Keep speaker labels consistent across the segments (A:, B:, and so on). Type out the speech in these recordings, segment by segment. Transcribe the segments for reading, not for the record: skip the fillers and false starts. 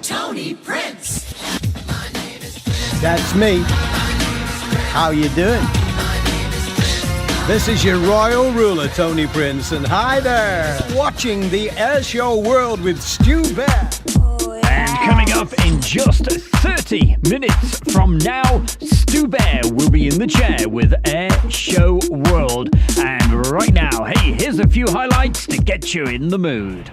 A: Tony Prince.
B: That's me. How you doing? This is your royal ruler, Tony Prince, and hi there. Watching the Air Show World with Stu Bear.
C: And coming up in just 30 minutes from now, Stu Bear will be in the chair with Air Show World. And right now, hey, here's a few highlights to get you in the mood.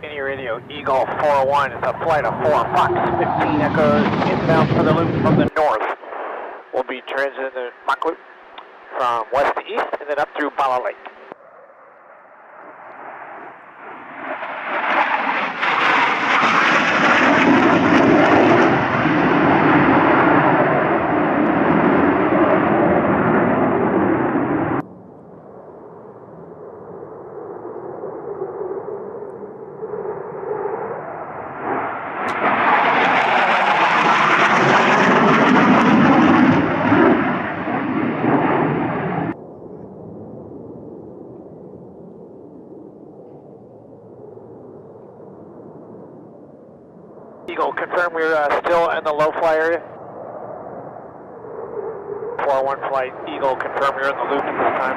D: Any radio, Eagle 401 is a flight of 4 Fox 15 Echoes inbound for the loop from the north. We'll be transiting the Mach loop from west to east and then up through Bala Lake. Eagle, confirm we're still in the low-fly area. 401 flight, Eagle, confirm you're in the loop at this time.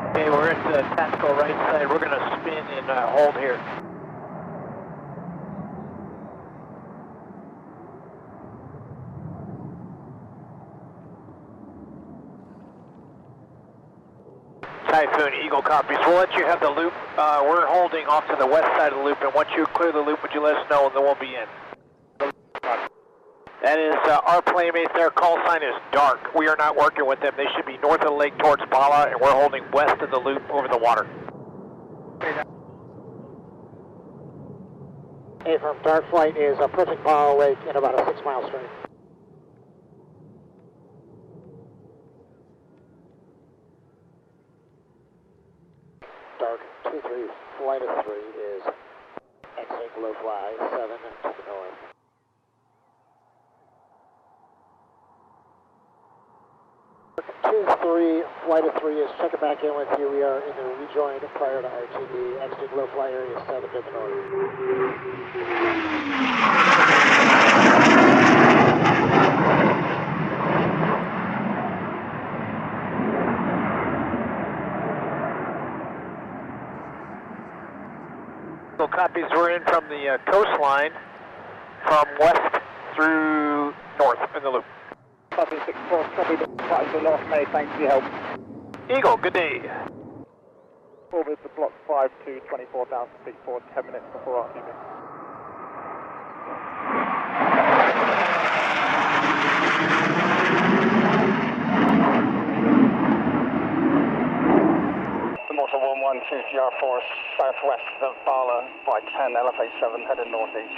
D: Okay, we're at the tactical right side. We're going to spin and hold here. Typhoon, Eagle copies. We'll let you have the loop. We're holding off to the west side of the loop, and once you clear the loop, would you let us know, and then we'll be in. That is our playmate. Their call sign is dark. We are not working with them. They should be north of the lake towards Bala, and we're holding west of the loop over the water. Hey, from dark flight is approaching Bala Lake in about a 6-mile string. Dark 2-3, flight of 3 is exiting low fly 7 to the north. Dark 2-3, flight of 3 is checking back in with you. We are in the rejoin prior to RTD, exiting low fly area 7 to the north. Copies, we're in from the coastline from west through north in the loop. Copy 6-4, copy the flight to North May, thanks for your help. Eagle, good day. Orbit to block 5 to 24,000 feet for 10 minutes before RTB. Mortal 112 GR4 southwest of Bala by 10, elevate 7, headed northeast.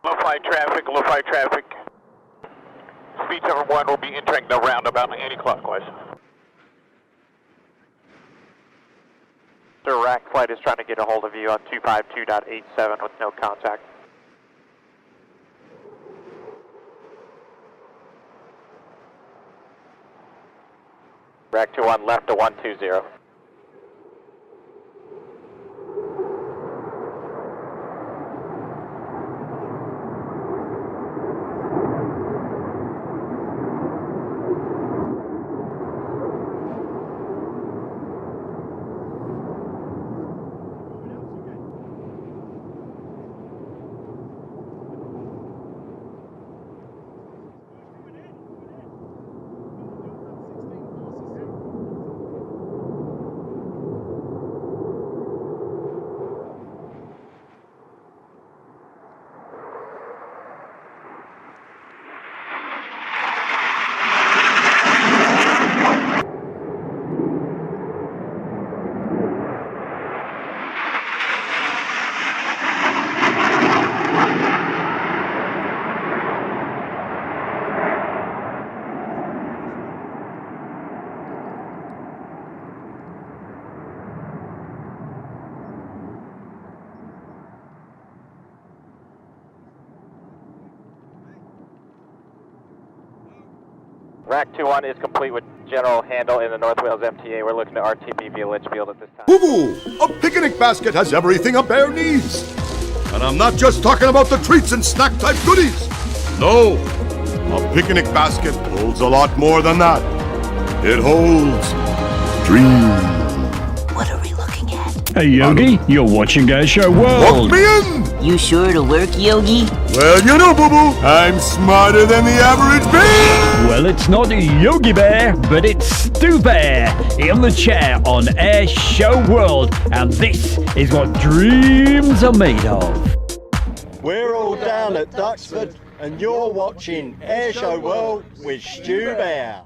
D: Low-fly traffic. Speed 71 will be entering the roundabout anti-clockwise. The rack flight is trying to get a hold of you on 252.87 with no contact. Rack 21 left to 120. Rack 2-1 is complete with general handle in the North Wales MTA. We're looking to RTB via Litchfield at this time.
A: Boo-boo! A picnic basket has everything a bear needs. And I'm not just talking about the treats and snack-type goodies. No, a picnic basket holds a lot more than that. It holds dreams.
E: What are we looking at?
C: Hey Yogi, you're watching Air Show World.
A: Look me in!
E: You sure it'll work, Yogi?
A: Well, you know, boo-boo, I'm smarter than the average bear!
C: Well, it's not Yogi Bear, but it's Stu Bear in the chair on Air Show World, and this is what dreams are made of.
B: We're all down at Duxford, and you're watching Air Show World with Stu Bear.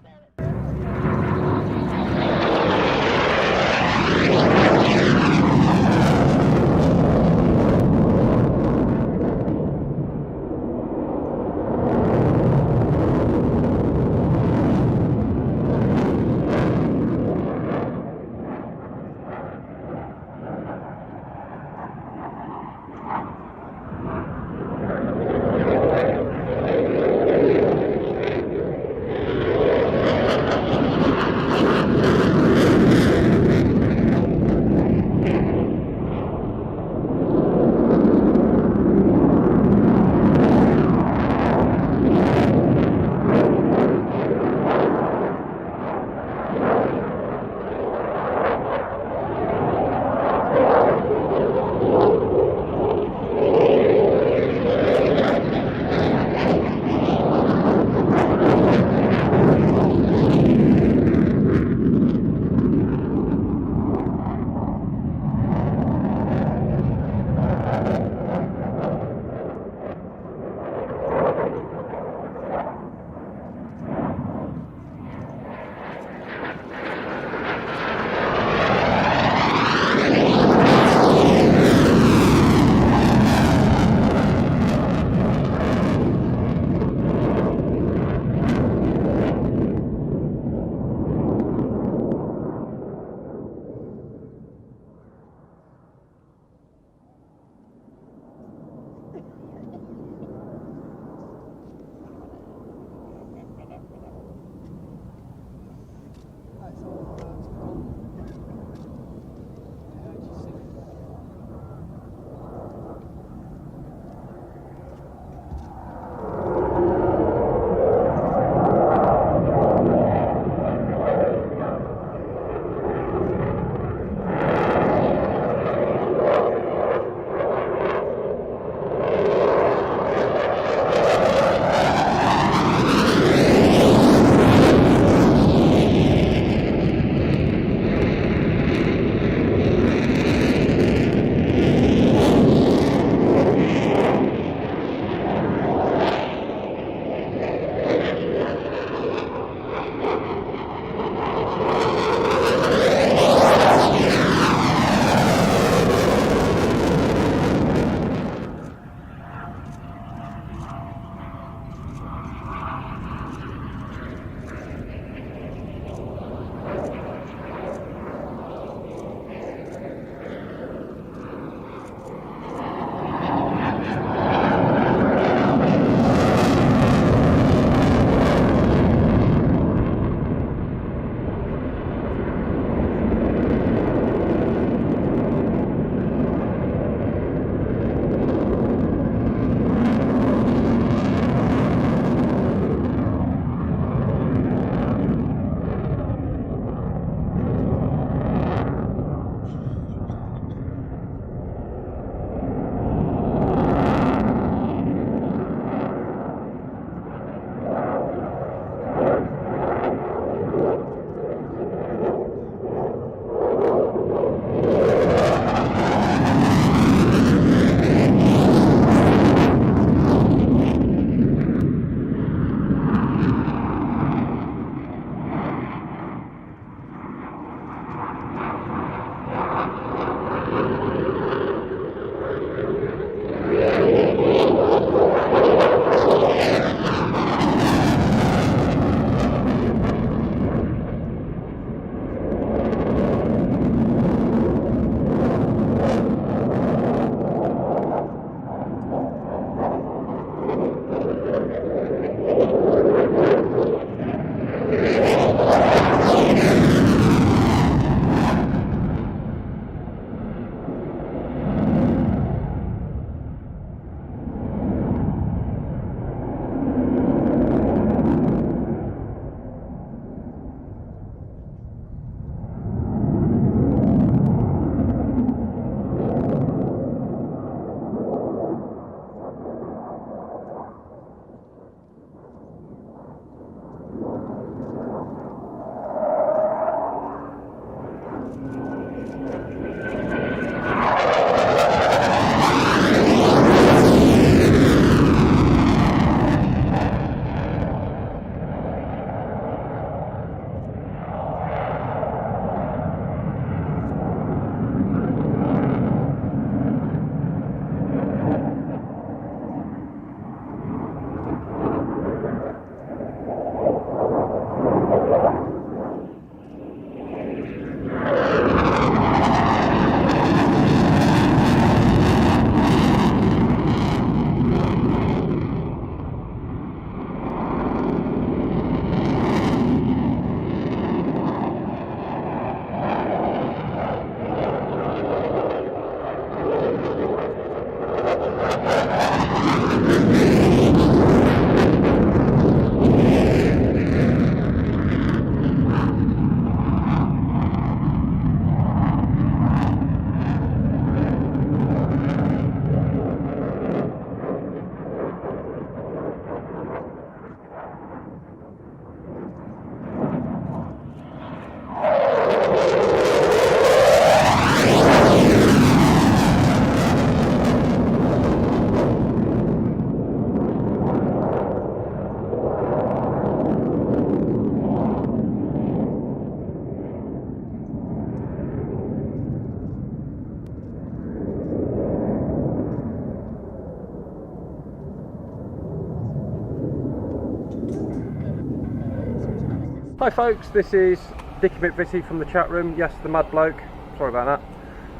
F: Hi folks, this is Dicky McVitie from the chat room. Yes, the mad bloke. Sorry about that.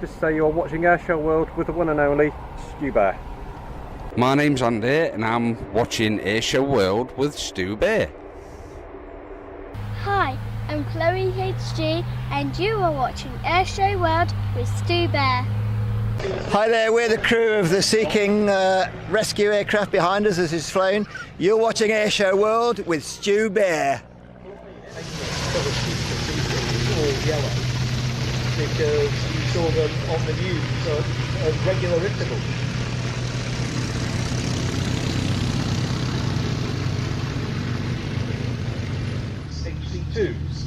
F: Just to say you're watching Airshow World with the one and only Stu Bear.
G: My name's Andy and I'm watching Airshow World with Stu Bear.
H: Hi, I'm Chloe HG and you are watching Airshow World with Stu Bear.
I: Hi there, we're the crew of the Sea King rescue aircraft behind us as it's flown. You're watching Airshow World with Stu Bear.
J: All yellow because you saw them on the news at regular intervals. HC2s.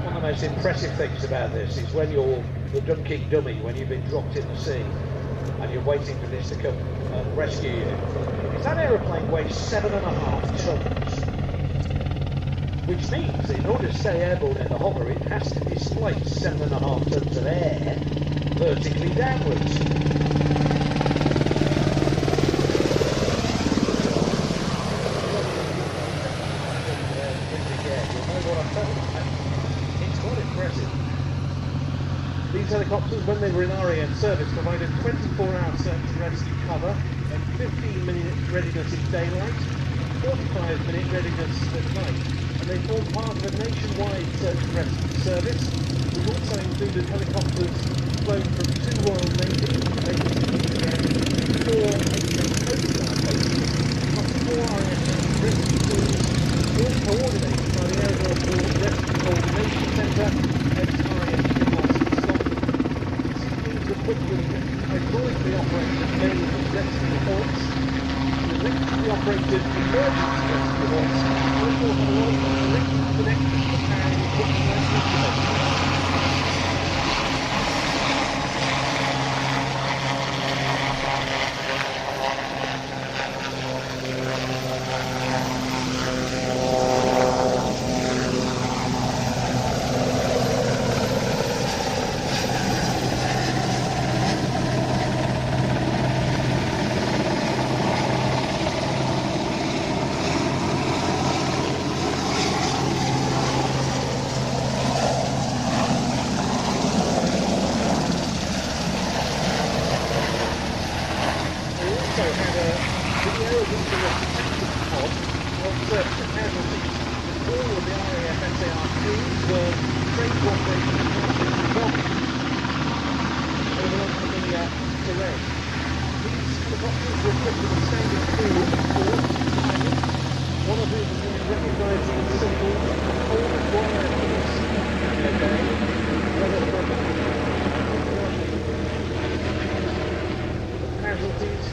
J: One of the most impressive things about this is when you're the dunking dummy, when you've been dropped in the sea and you're waiting for this to come and rescue you. Is that aeroplane weighs 7.5 tons, which means in order to stay airborne in the hover it has to displace 7.5 tons of air vertically downwards. It's quite impressive. These helicopters, when they were in RAF service, provided 24-hour search and rescue cover and 15-minute readiness in daylight, 45-minute readiness at night, and they form part of a nationwide search and rescue service, which also included helicopters flown from 2 Royal Navy bases and 4 HM Coast Guard bases, plus 4 RAF rescue teams, all coordinated by the Airborne Rescue Coordination Centre and RAF quickly hydraulically operated main rescue hoists, electrically operated emergency rescue hoists, and of course a lot of electric connected to powering equipment like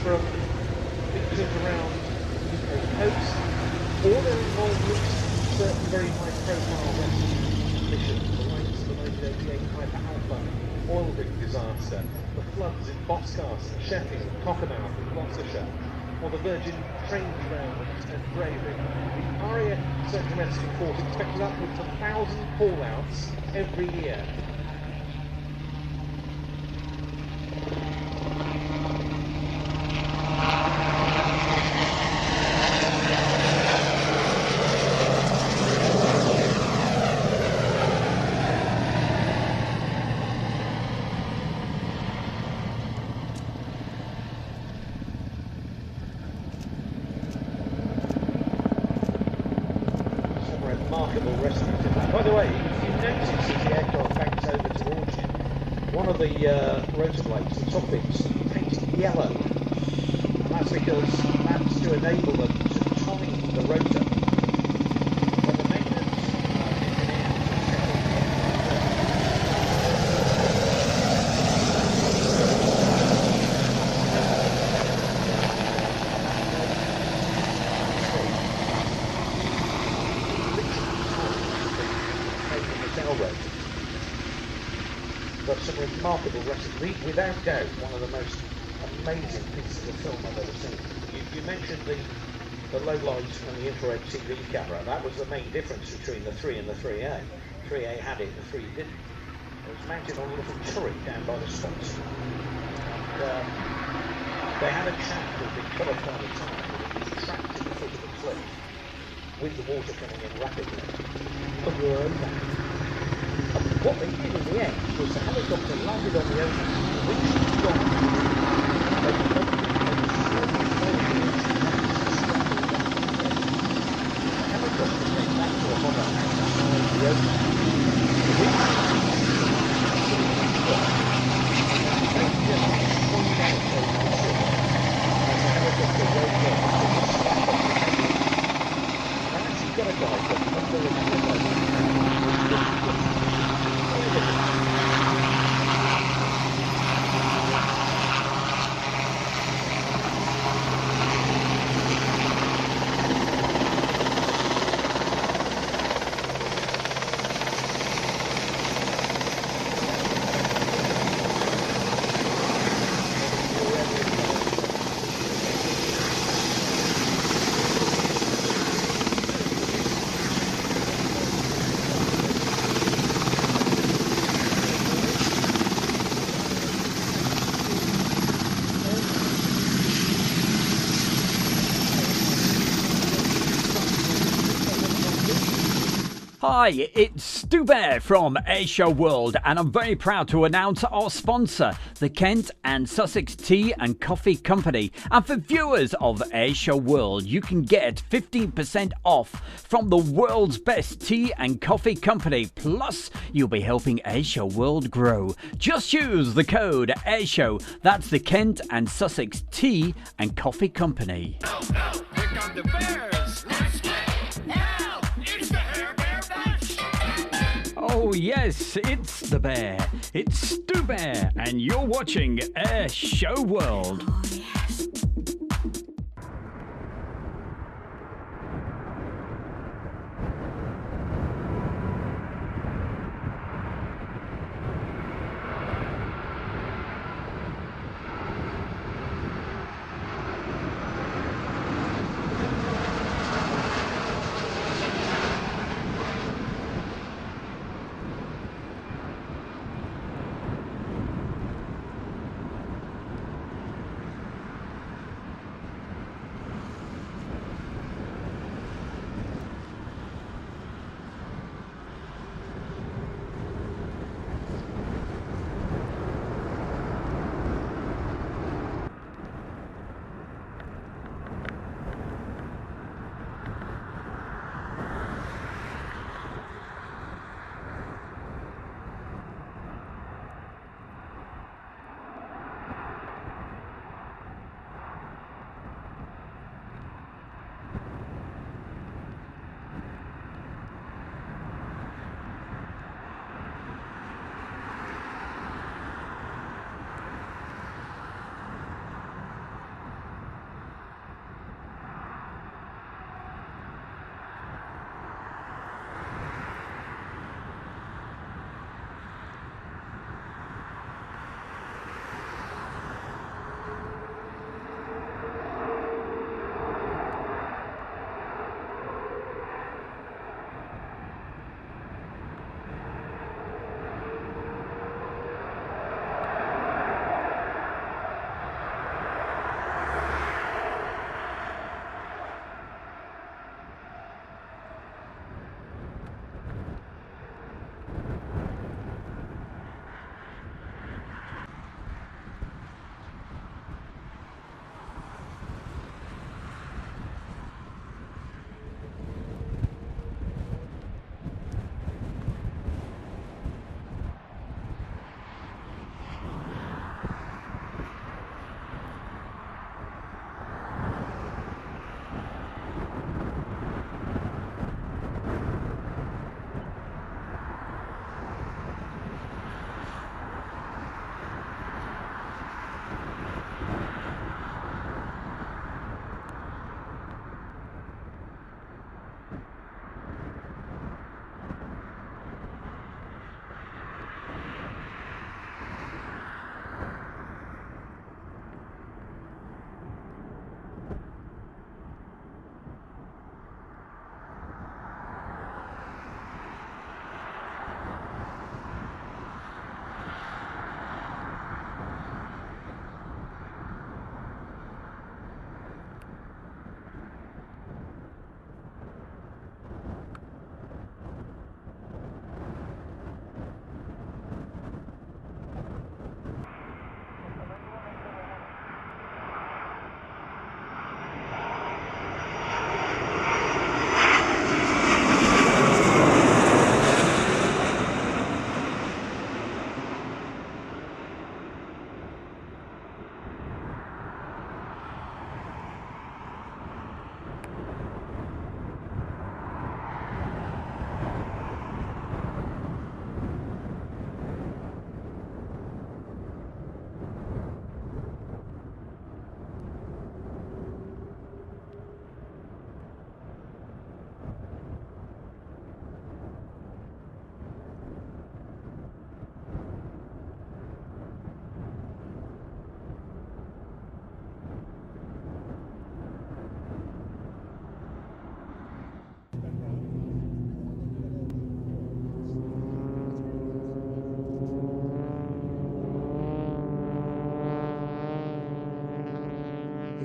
J: from beaches around the UK coast, or their involvement in certain very high-profile rescue missions, the likes of the 1988 Piper Alpha oil rig disaster, the floods in Boscastle, Sheffield, Cockermouth in Gloucestershire, or the Virgin train derailment at Graving. The RAF Search and Rescue Force expected upwards of 1,000 call-outs every year. Remarkable rescue. By the way, if you notice as the aircraft banks over towards you, one of the rotor blades, the top bits, painted yellow, and that's because that's to enable them to time the rotor. When the maintenance but some remarkable rescue. Without doubt, one of the most amazing pieces of film I've ever seen. You mentioned the low light and the infrared TV camera. That was the main difference between the 3 and the 3A. 3A had it, the 3 didn't. It was mounted on a little turret down by the spots. And they had a chap who'd been cut off by the time, and he was trapped in the foot of the cliff with the water coming in rapidly under her own back. And what they did in the end was the helicopter landed on the ocean, the winch was gone. They helicopter came back to a hover outside the ocean. The winch was gone. They just pointed out over the ship as the helicopter rose up and slapped off the heading. And actually got a guy from under the helicopter.
C: Hi, it's Stu Bear from Airshow World, and I'm very proud to announce our sponsor, the Kent and Sussex Tea and Coffee Company. And for viewers of Airshow World, you can get 15% off from the world's best tea and coffee company. Plus, you'll be helping Airshow World grow. Just use the code Airshow. That's the Kent and Sussex Tea and Coffee Company.
K: Oh, here come the bears! Let's get now! It's the Hair Bear Bash!
C: Oh yes, it's the bear. It's Stu Bear, and you're watching Airshow World.
E: Oh, yes.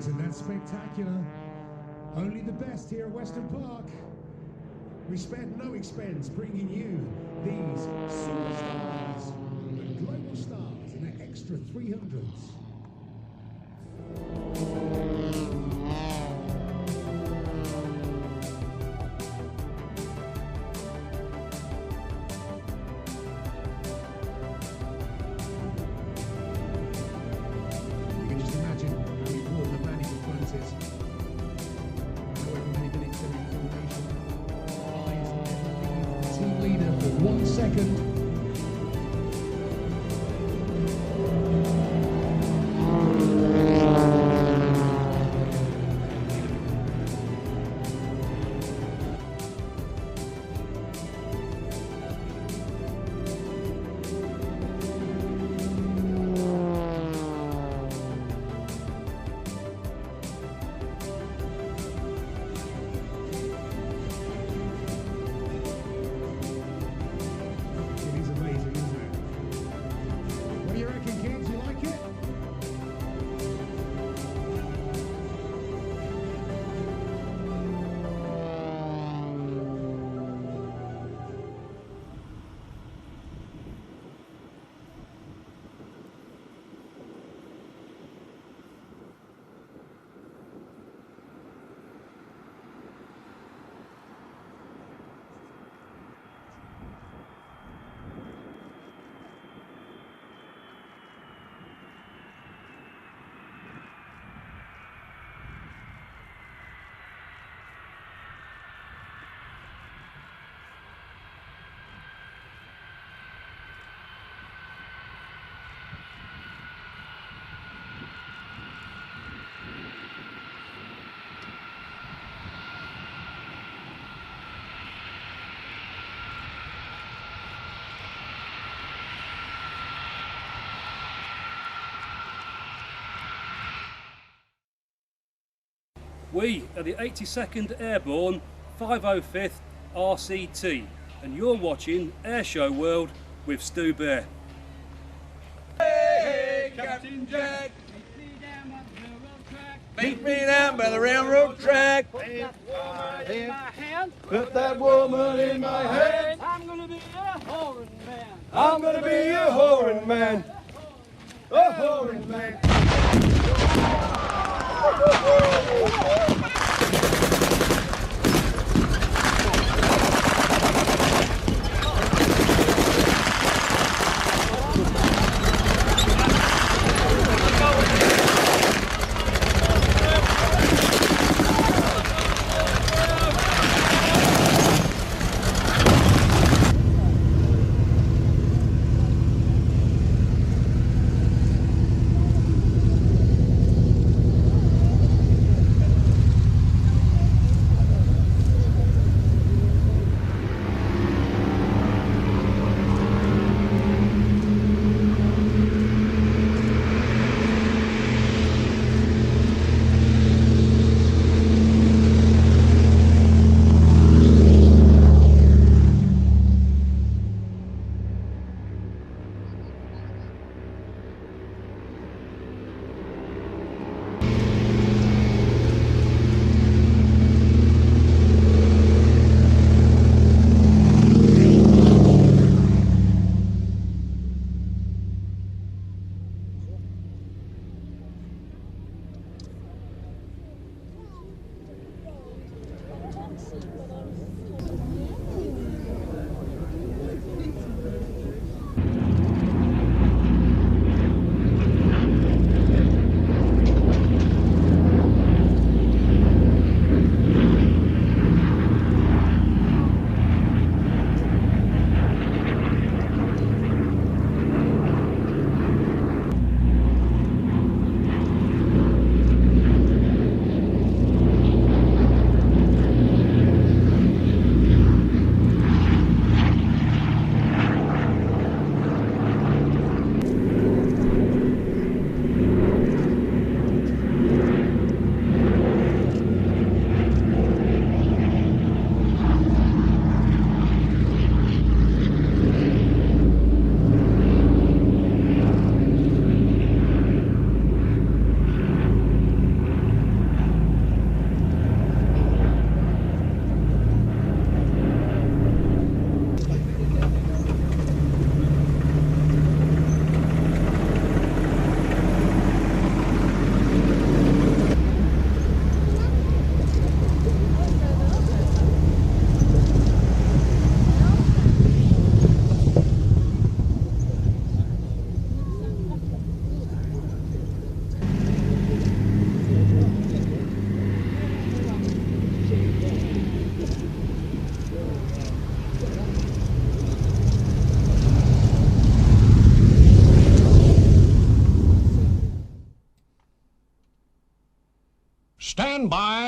L: Isn't that spectacular? Only the best here at Western Park. We spared no expense bringing you these superstars and global stars in their extra 300s. You can just imagine how important the manning performance is. However many minutes they're in formation, eyes never leave the team leader for 1 second.
M: We are the 82nd Airborne 505th RCT, and you're watching Airshow World with Stu Bear.
K: Hey, Captain Jack, beat me down by the railroad track. Put that woman in my hand. I'm gonna be a whoring man. I'm gonna be a whoring man. A whoring man.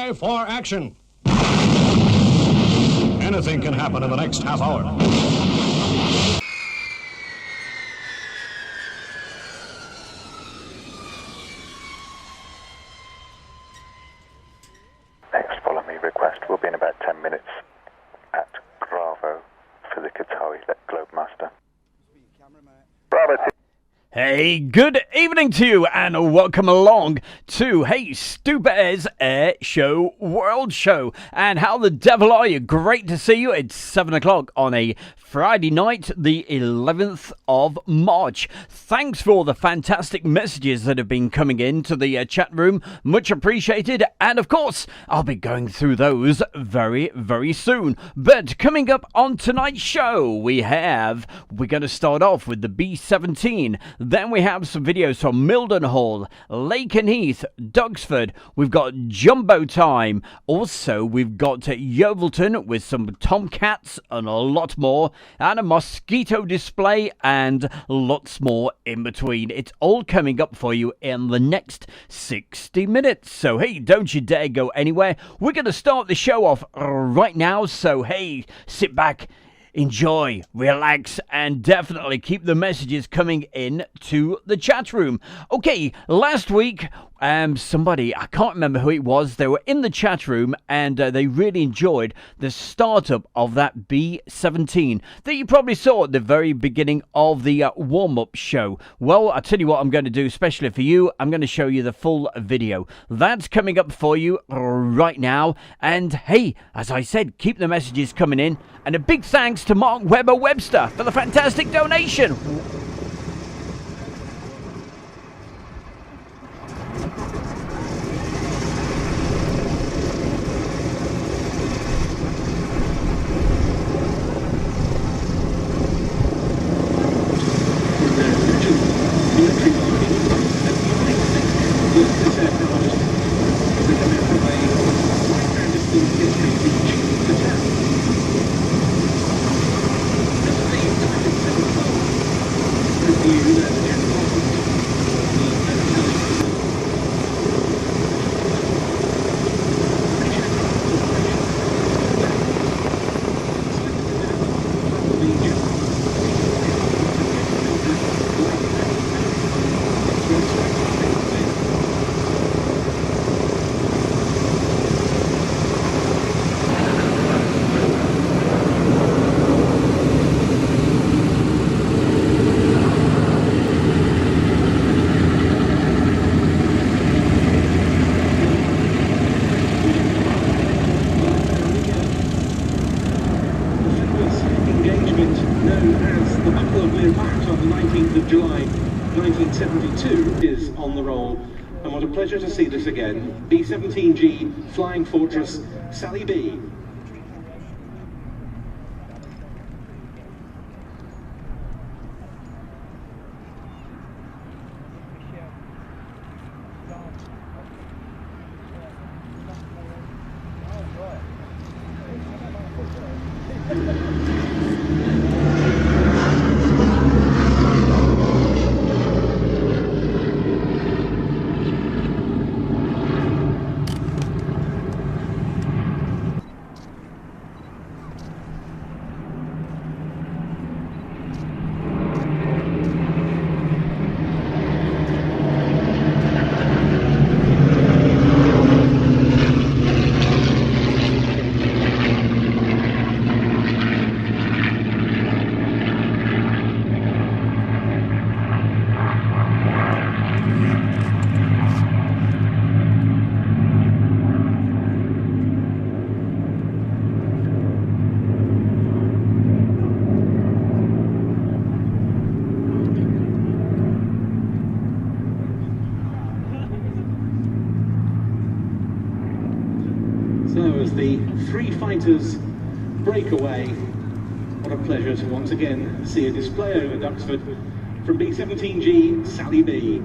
N: by for action. Anything can happen in the next half hour.
O: Next follow me request will be in about 10 minutes at Bravo for the Qatari Globemaster. Bravo.
C: Hey, good evening to you and welcome along to, Stu Bear's Air Show World Show. And how the devil are you? Great to see you. It's 7 o'clock on a Friday night, the 11th of March. Thanks for all the fantastic messages that have been coming into the chat room. Much appreciated. And of course, I'll be going through those very, very soon. But coming up on tonight's show, we're going to start off with the B-17. Then we have some videos from Mildenhall, Lakenheath, Duxford. We've got Jumbo Time. Also, we've got Yeovilton with some Tomcats and a lot more. And a mosquito display and lots more in between. It's all coming up for you in the next 60 minutes. So, hey, don't you dare go anywhere. We're going to start the show off right now. So, hey, sit back, enjoy, relax, and definitely keep the messages coming in to the chat room. Okay, last week, somebody, I can't remember who it was, they were in the chat room and they really enjoyed the startup of that B-17 that you probably saw at the very beginning of the warm-up show. Well, I'll tell you what I'm going to do, especially for you. I'm going to show you the full video. That's coming up for you right now. And hey, as I said, keep the messages coming in. And a big thanks to Mark Webster for the fantastic donation.
J: Pleasure to see this again. B-17G Flying Fortress Sally B. The three fighters break away. What a pleasure to once again see a display over Duxford from B-17G Sally B.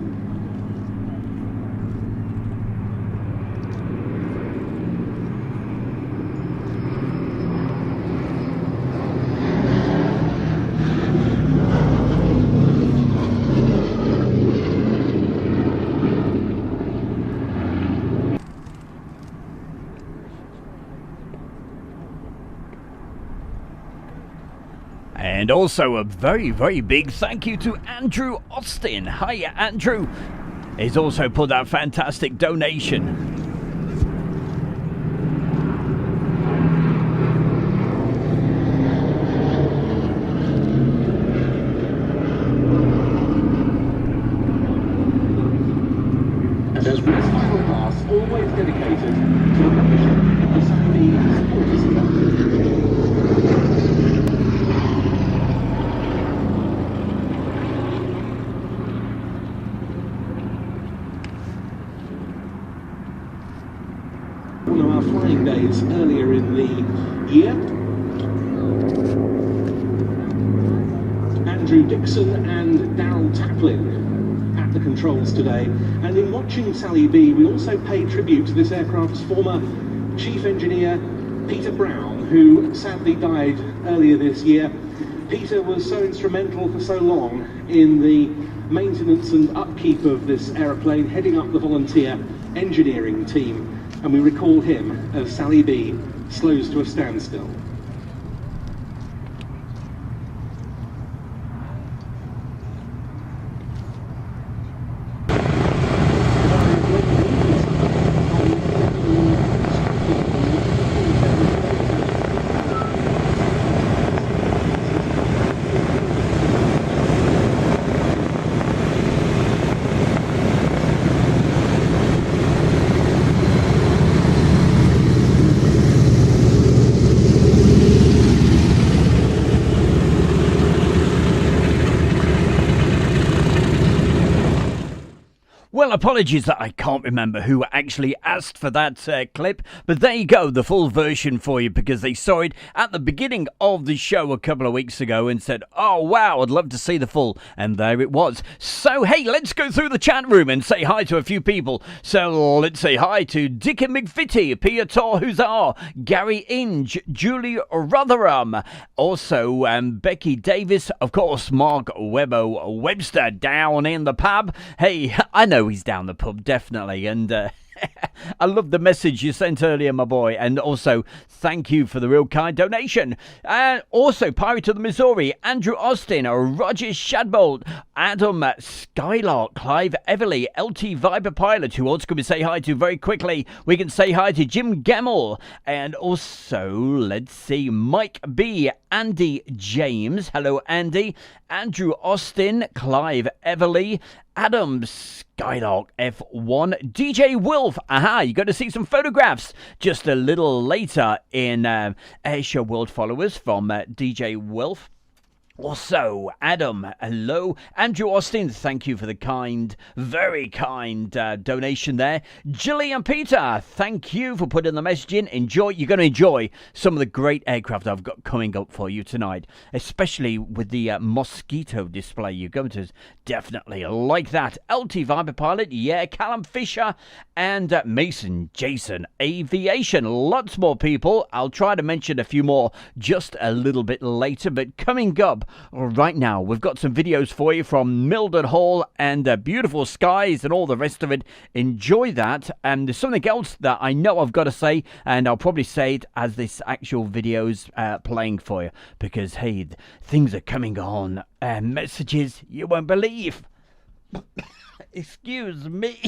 C: And also a very, very big thank you to Andrew Austin. Hiya, Andrew. He's also put that fantastic donation.
J: And as this final pass, always dedicated to the membership of the Saudi Supporters Club. One of our flying days earlier in the year. Andrew Dixon and Daryl Taplin at the controls today. And in watching Sally B, we also pay tribute to this aircraft's former chief engineer, Peter Brown, who sadly died earlier this year. Peter was so instrumental for so long in the maintenance and upkeep of this aeroplane, heading up the volunteer engineering team. And we recall him as Sally B slows to a standstill.
C: Well, apologies that I can't remember who actually asked for that clip, but there you go, the full version for you, because they saw it at the beginning of the show a couple of weeks ago and said, oh wow, I'd love to see the full, and there it was. So hey, let's go through the chat room and say hi to a few people. So let's say hi to Dick and McVitie, Peter Huzar, Gary Inge, Julie Rotherham, also Becky Davis, of course, Mark Webbo Webster down in the pub. Hey, I know he's down the pub, definitely, and I love the message you sent earlier, my boy, and also thank you for the real kind donation. And also Pirate of the Missouri, Andrew Austin, Roger Shadbolt, Adam Skylark, Clive Everly, LT Viper Pilot, who else could we say hi to very quickly? We can say hi to Jim Gemmell, and also, let's see, Mike B, Andy James, hello Andy, Andrew Austin, Clive Everly, Adam Skylark F1, DJ Wolf, aha, you're going to see some photographs just a little later in Airshow World followers from DJ Wolf. Also, Adam, hello. Andrew Austin, thank you for the kind, very kind donation there. Gillian Peter, thank you for putting the message in. Enjoy, you're going to enjoy some of the great aircraft I've got coming up for you tonight, especially with the Mosquito display. You're going to definitely like that. LT Viper Pilot, yeah, Callum Fisher, and Mason Jason Aviation. Lots more people. I'll try to mention a few more just a little bit later, but coming up right now, we've got some videos for you from Mildred Hall and beautiful skies and all the rest of it. Enjoy that. And there's something else that I know I've got to say, and I'll probably say it as this actual video's playing for you, because hey, things are coming on, messages you won't believe. Excuse me.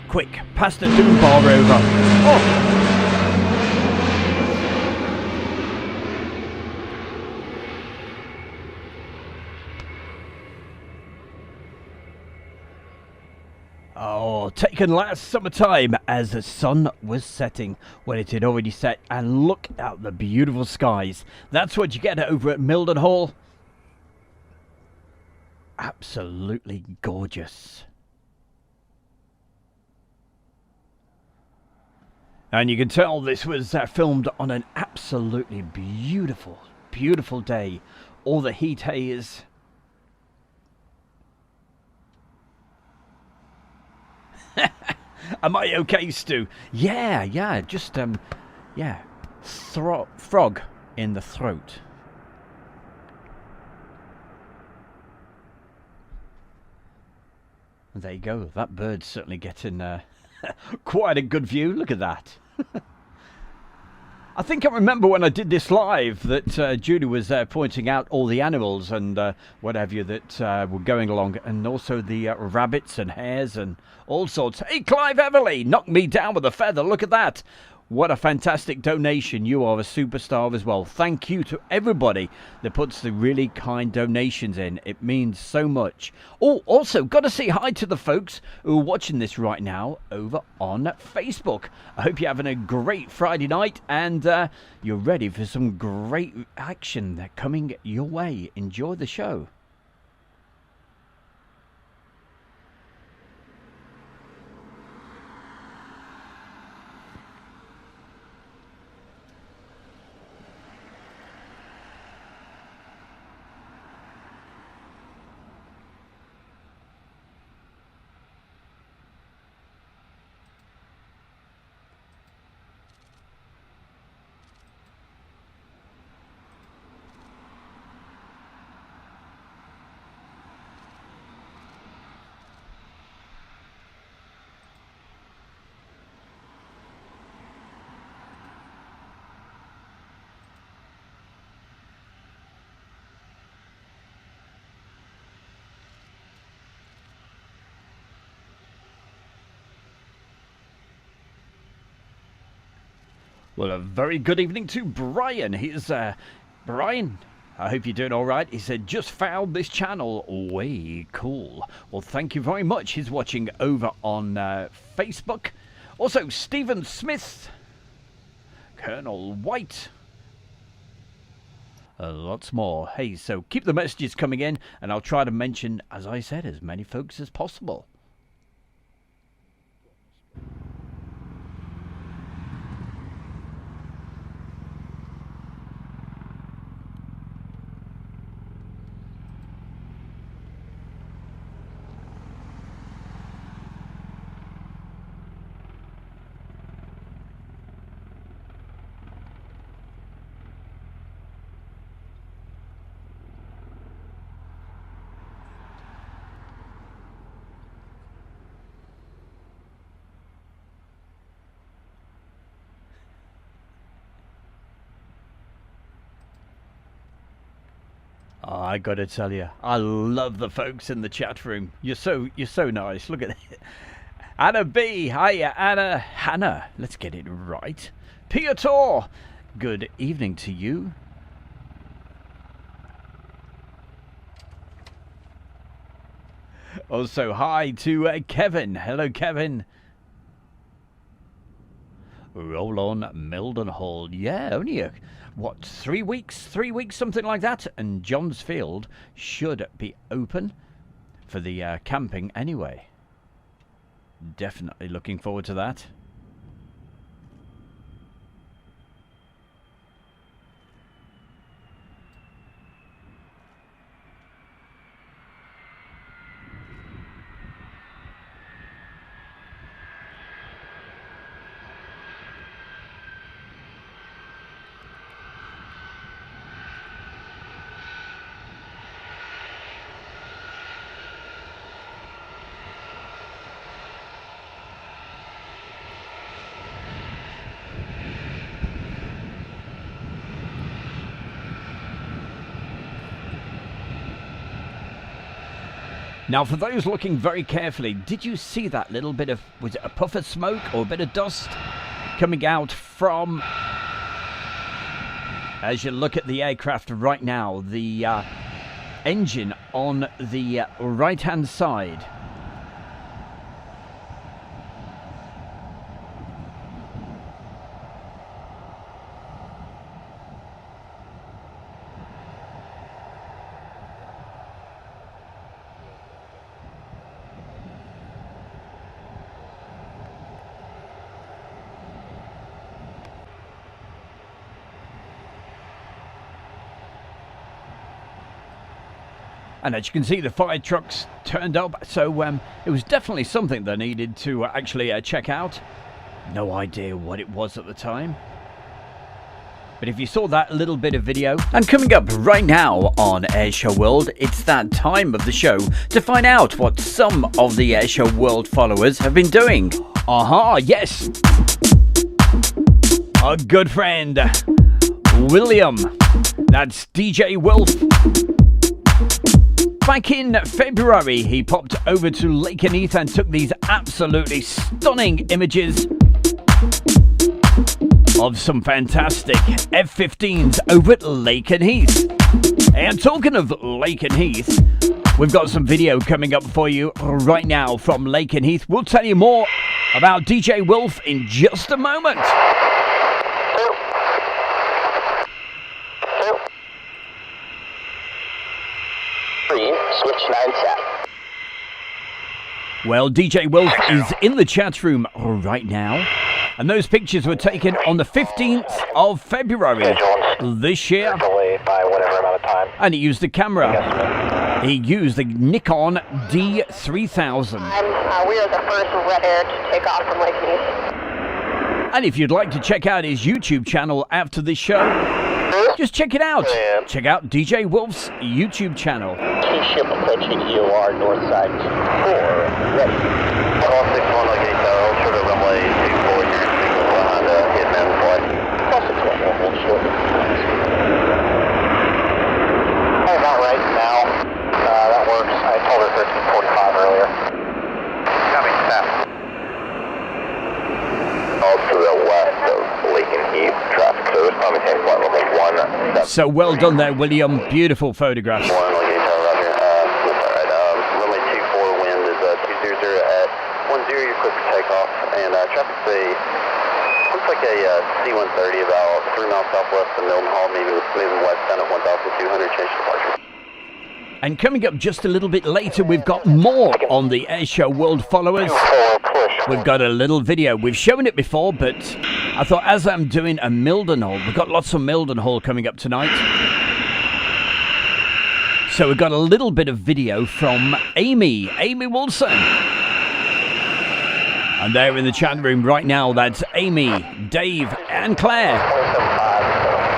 C: Quick, pass the doom bar over. Oh, taken last summertime as the sun was setting when it had already set, and look at the beautiful skies. That's what you get over at Mildred Hall. Absolutely gorgeous. And you can tell this was filmed on an absolutely beautiful, beautiful day. All the heat haze. Am I okay, Stu? Yeah, just, frog in the throat. There you go. That bird's certainly getting quite a good view. Look at that. I think I remember when I did this live that Judy was there pointing out all the animals and what have you that were going along, and also the rabbits and hares and all sorts. Hey, Clive Everly, knocked me down with a feather. Look at that. What a fantastic donation. You are a superstar as well. Thank you to everybody that puts the really kind donations in. It means so much. Oh, also, got to say hi to the folks who are watching this right now over on Facebook. I hope you're having a great Friday night and you're ready for some great action coming your way. Enjoy the show. Well, a very good evening to Brian. He's, Brian, I hope you're doing all right. He said, just found this channel. Way cool. Well, thank you very much. He's watching over on Facebook. Also, Stephen Smith, Colonel White, lots more. Hey, so keep the messages coming in, and I'll try to mention, as I said, as many folks as possible. I gotta tell you, I love the folks in the chat room. You're so nice. Look at it. Anna B. Hiya, Anna. Hannah. Let's get it right. Piotr. Good evening to you. Also, hi to Kevin. Hello, Kevin. Roll on Mildenhall. Yeah, only what, 3 weeks? 3 weeks, something like that. And Johns Field should be open for the camping anyway. Definitely looking forward to that. Now, for those looking very carefully, did you see that little bit of, was it a puff of smoke or a bit of dust coming out from, as you look at the aircraft right now, the engine on the right-hand side? And as you can see, the fire trucks turned up, so it was definitely something they needed to actually check out. No idea what it was at the time. But if you saw that little bit of video, and coming up right now on Airshow World, it's that time of the show to find out what some of the Airshow World followers have been doing. Yes. Our good friend, William. That's DJ Wolf. Back in February, he popped over to Lakenheath and took these absolutely stunning images of some fantastic F-15s over at Lakenheath. And talking of Lakenheath, we've got some video coming up for you right now from Lakenheath. We'll tell you more about DJ Wolf in just a moment.
P: Switch 9 set.
C: Well, DJ Wolf is in the chat room right now. And those pictures were taken on the 15th of February this year.
P: Delayed by whatever amount of time.
C: And he used the camera. He used the Nikon D3000.
P: We are the first Red Air to take off from Lakenheath.
C: And if you'd like to check out his YouTube channel after this show, just check it out. Check out DJ Wolf's YouTube channel.
P: Key ship approaching EOR north side 4. Ready. Call 61 located short of runway 24 here. Signal behind Hitman flight. Call 61 hold short. About right now. That works. I told her 1345 earlier. Coming staff. All to the west of Lakenheath traffic. So it's probably taking flight level 1.
C: So well done there, William. Beautiful photographs.
P: Runway 24 wind is 200 at 10. You're clear for takeoff. And traffic say looks like a C-130 about 3 miles southwest of Mildenhall, maybe moving west down at 1,200. Change departure.
C: And coming up just a little bit later, we've got more on the Airshow World followers. We've got a little video. We've shown it before, but I thought as I'm doing a Mildenhall, we've got lots of Mildenhall coming up tonight. So we've got a little bit of video from Amy Wilson. And they're in the chat room right now. That's Amy, Dave, and Claire.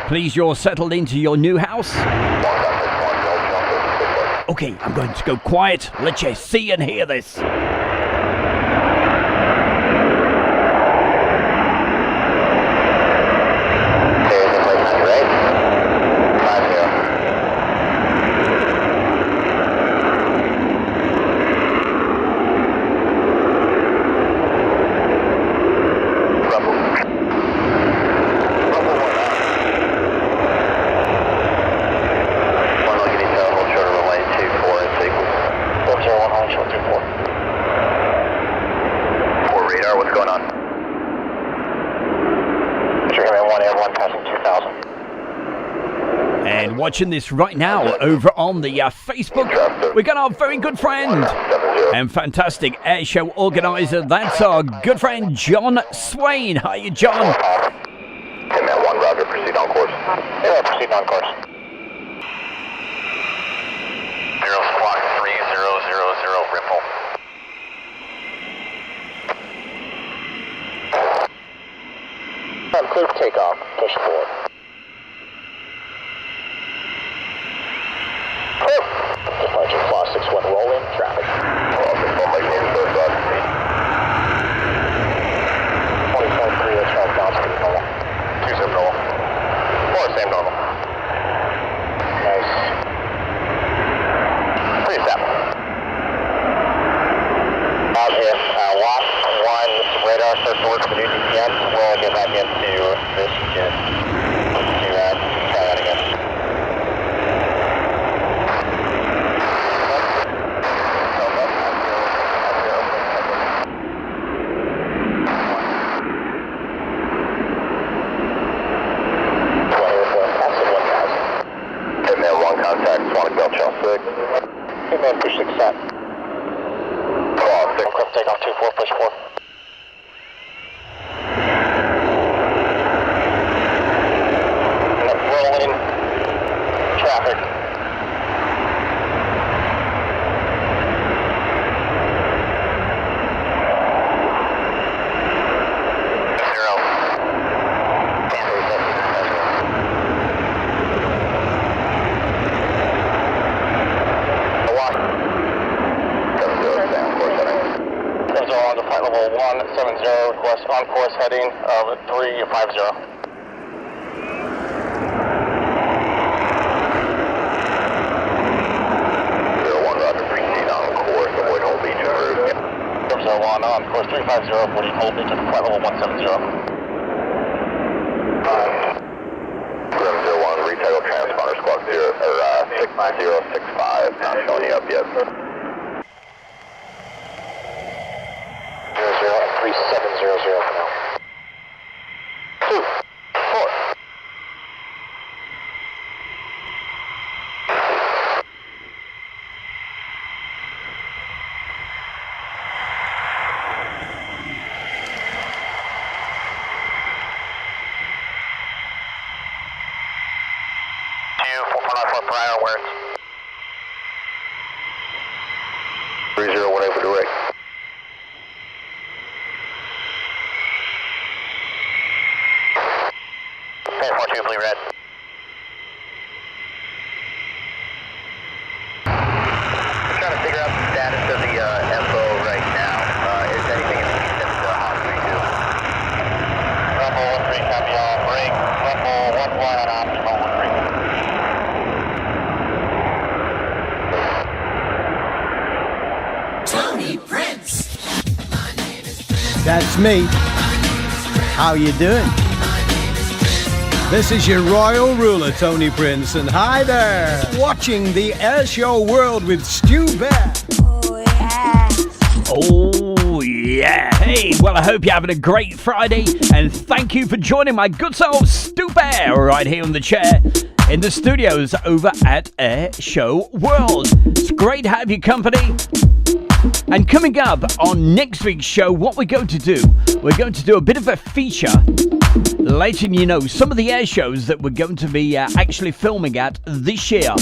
C: Please, you're settled into your new house. Okay, I'm going to go quiet. Let you see and hear this. Watching this right now over on the Facebook. We got our very good friend and fantastic airshow organizer. That's our good friend John Swain. Hiya, John.
P: Hitman 1, Roger. Proceed on course. Yeah, proceed on course. 0 squawk 3000 Ripple. I'm clear for takeoff. Push forward. Departure class 61 rolling traffic. 20.3 traffic down speed normal. 20 normal. Or same normal. Nice. 37. Out here. Watch 1 radar starts to work for the new DPM. We'll get back into this jet. Do that. Try that again. Hitman push 6 set. Cliff takeoff 24, push 4. Rolling traffic. Southwest, on course heading 350. 1 on course 350, avoiding hold beach at flight level 170. 701, retitle transponder squawk 6065, not showing you up yet. 3700 for now. 2, 4. Per hour where it's 301 for direct. Okay, 42 blue red. We're trying to figure out the status of the FO right now. Is anything in the Hawk 32? Rumble 13 copy on break. Rumble 1 fly on optimal 13.
K: Tony Prince.
B: That's me. How you doing? This is your royal ruler, Tony Prince, and hi there. Watching the Airshow World with Stu Bear.
C: Oh, yeah. Hey, well, I hope you're having a great Friday, and thank you for joining my good self, Stu Bear, right here on the chair in the studios over at Airshow World. It's great to have your company. And coming up on next week's show, what we're going to do a bit of a feature letting you know some of the air shows that we're going to be actually filming at this year.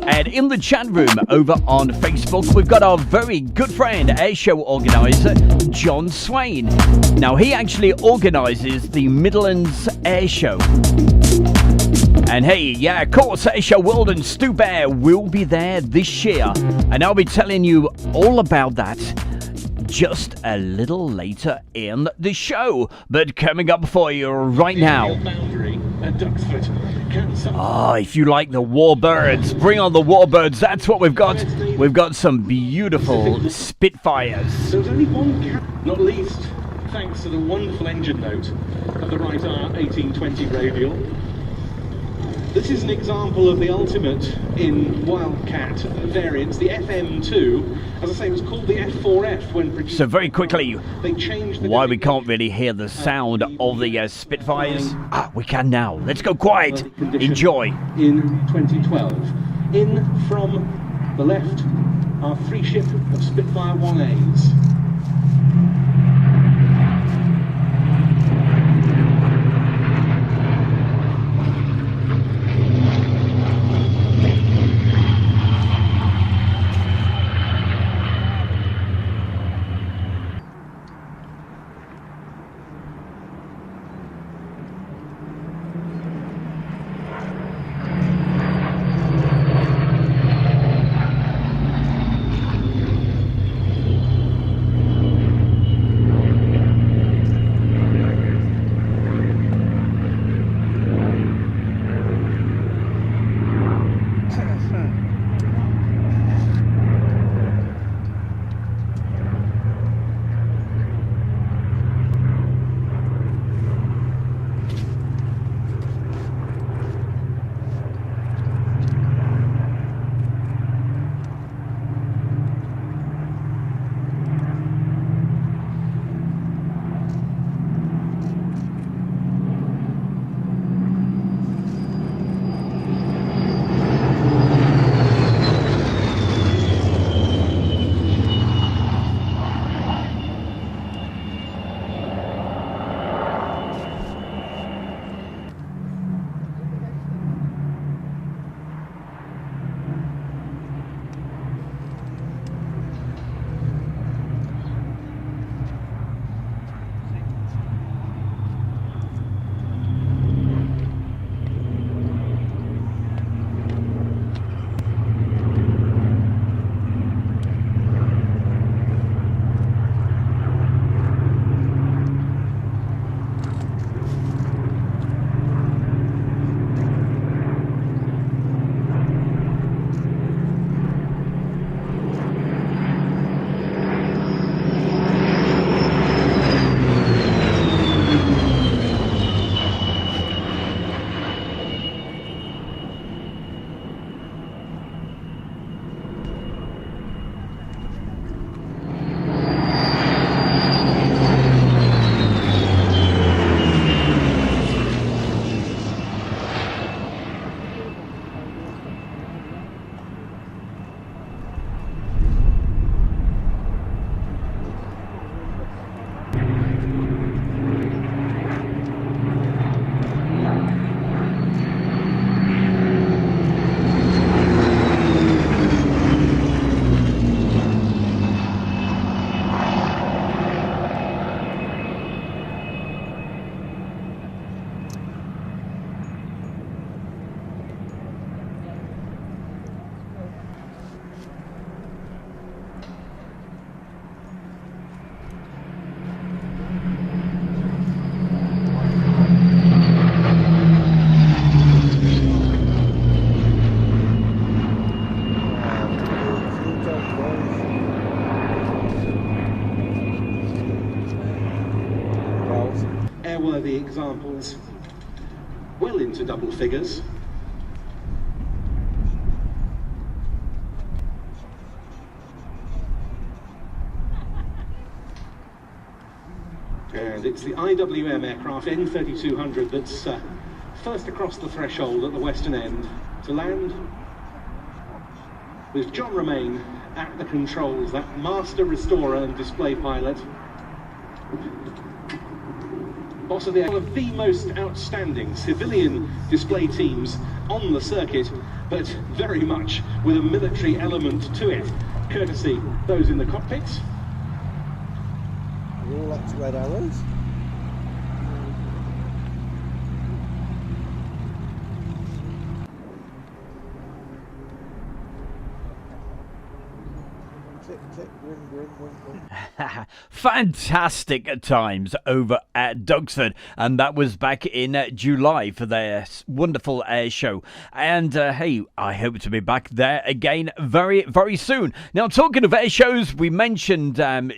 C: And in the chat room over on Facebook, we've got our very good friend, air show organizer, John Swain. Now, he actually organizes the Midlands Air Show. And hey, yeah, of course, Airshow World and Stu Bear will be there this year. And I'll be telling you all about that just a little later in the show. But coming up for you right now. Oh, if you like the warbirds, bring on the warbirds. That's what we've got. We've got some beautiful Spitfires.
J: There was only one cap, not least thanks to the wonderful engine note of the Wright R1820 radial. This is an example of the ultimate in Wildcat variants, the FM2. As I say, it was called the F4F when produced.
C: So very quickly,
J: they changed
C: why we can't really hear the sound of the Spitfires? We can now. Let's go quiet. Enjoy.
J: In 2012. In from the left are 3 ship of Spitfire 1As. examples well into double figures. And it's the IWM aircraft N3200 that's first across the threshold at the western end to land, with John Romain at the controls, that master restorer and display pilot. Boss of one of the most outstanding civilian display teams on the circuit, but very much with a military element to it, courtesy those in the cockpits.
Q: All up to red arrows.
C: Fantastic times over at Duxford, and that was back in July for their wonderful air show. And hey, I hope to be back there again very, very soon. Now, talking of air shows, we mentioned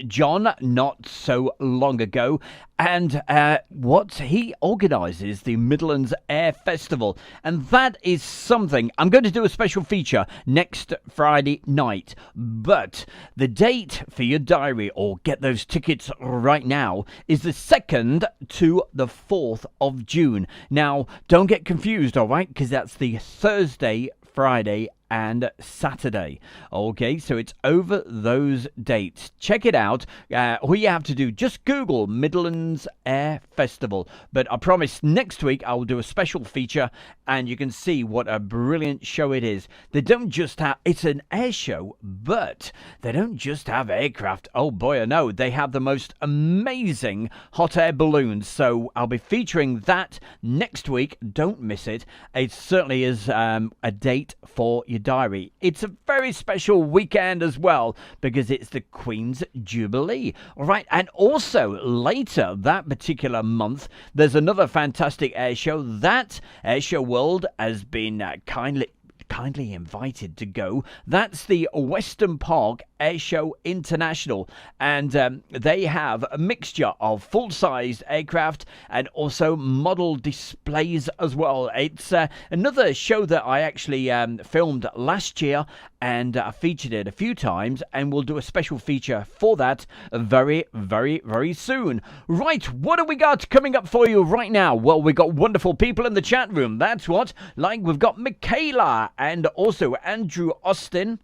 C: John not so long ago, and what he organises, the Midlands Air Festival, and that is something. I'm going to do a special feature next Friday night, but the date for your diary, or get those tickets right now, is the 2nd to the 4th of June. Now, don't get confused, all right, because that's the Thursday, Friday and Saturday. Okay, so it's over those dates. Check it out. All you have to do, just Google Midlands Air Festival. But I promise next week I will do a special feature and you can see what a brilliant show it is. They don't just have, it's an air show, but they don't just have aircraft. Oh boy, I know. They have the most amazing hot air balloons. So I'll be featuring that next week. Don't miss it. It certainly is a date for your diary. It's a very special weekend as well because it's the Queen's Jubilee. All right, and also later that particular month there's another fantastic air show. That Air Show World has been kindly invited to go. That's the Western Park Air Show International, and they have a mixture of full-sized aircraft and also model displays as well. It's another show that I actually filmed last year, and I featured it a few times, and we'll do a special feature for that very, very, very soon. Right, what have we got coming up for you right now? Well, we've got wonderful people in the chat room. That's what. Like, we've got Michaela and also Andrew Austin.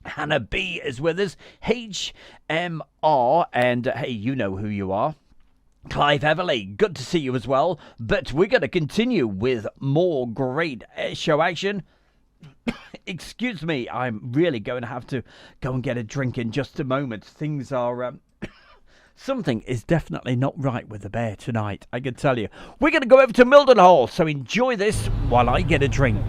C: Hannah B is with us. HMR, and hey, you know who you are. Clive Everly, good to see you as well. But we're going to continue with more great air show action. Excuse me, I'm really going to have to go and get a drink in just a moment. Things are... something is definitely not right with the bear tonight, I can tell you. We're going to go over to Mildenhall, so enjoy this while I get a drink.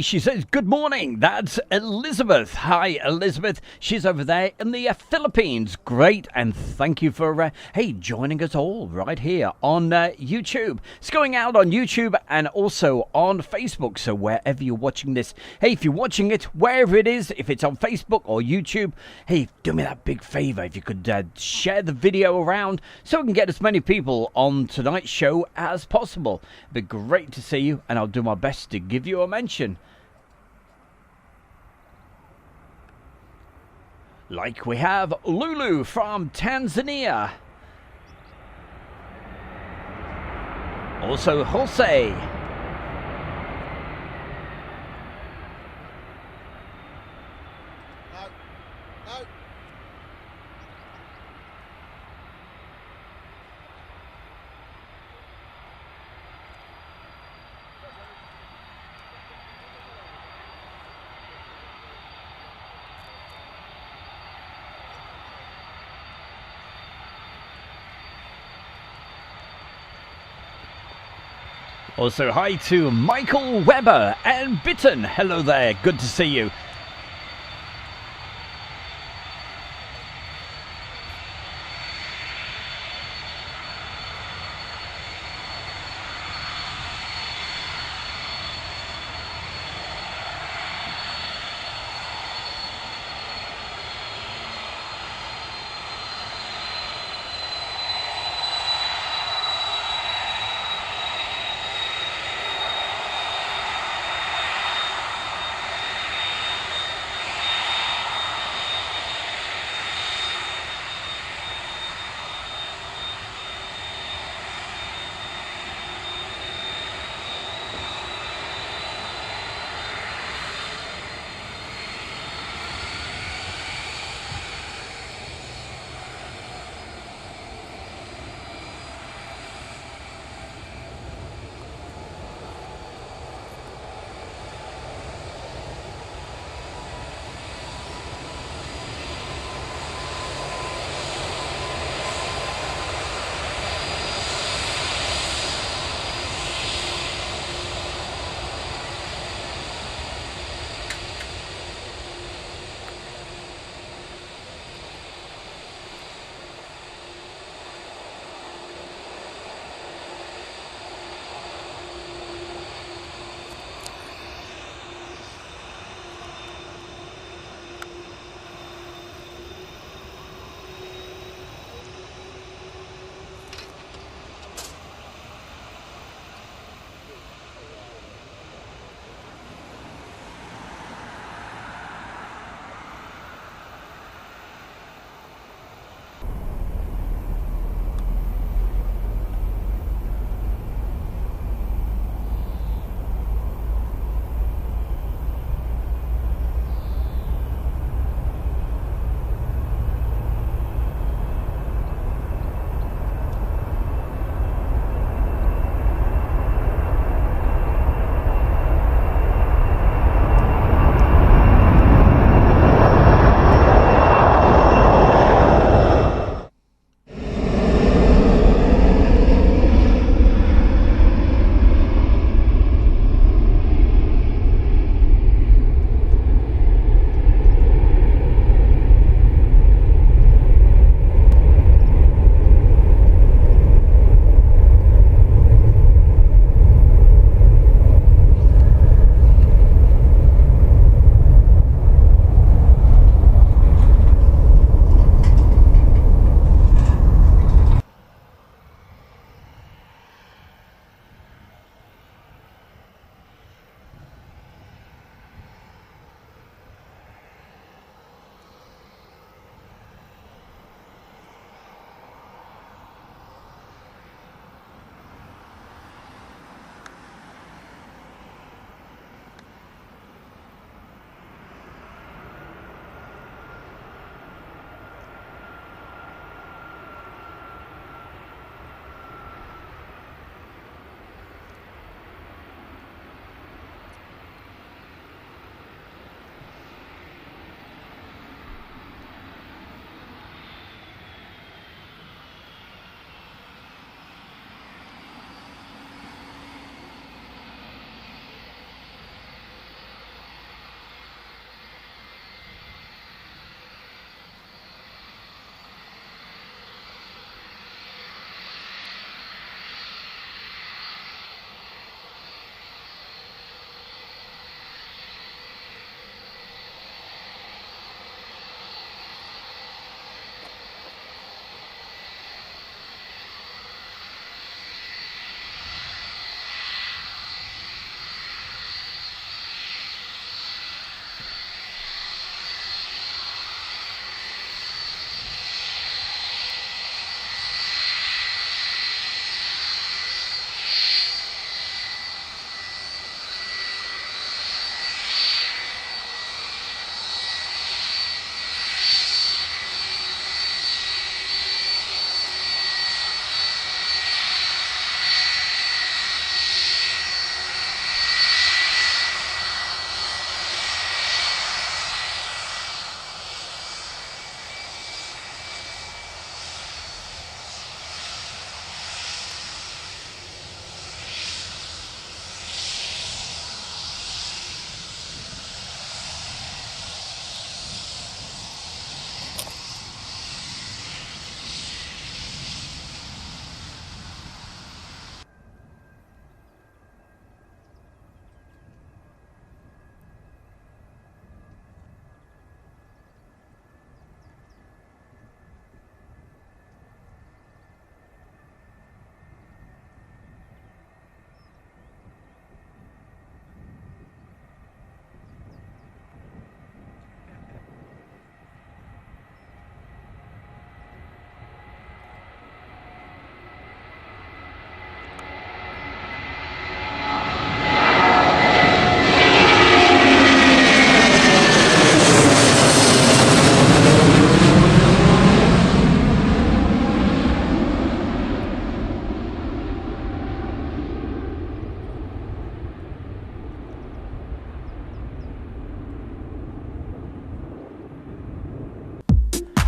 C: She says, good morning. That's Elizabeth. Hi, Elizabeth. She's over there in the Philippines. Great. And thank you for, joining us all right here on YouTube. It's going out on YouTube and also on Facebook. So wherever you're watching this, if you're watching it, wherever it is, if it's on Facebook or YouTube, do me that big favor. If you could share the video around so we can get as many people on tonight's show as possible. It'd be great to see you, and I'll do my best to give you a mention. Like we have Lulu from Tanzania. Also Jose. Also, hi to Michael Weber and Bitten. Hello there. Good to see you.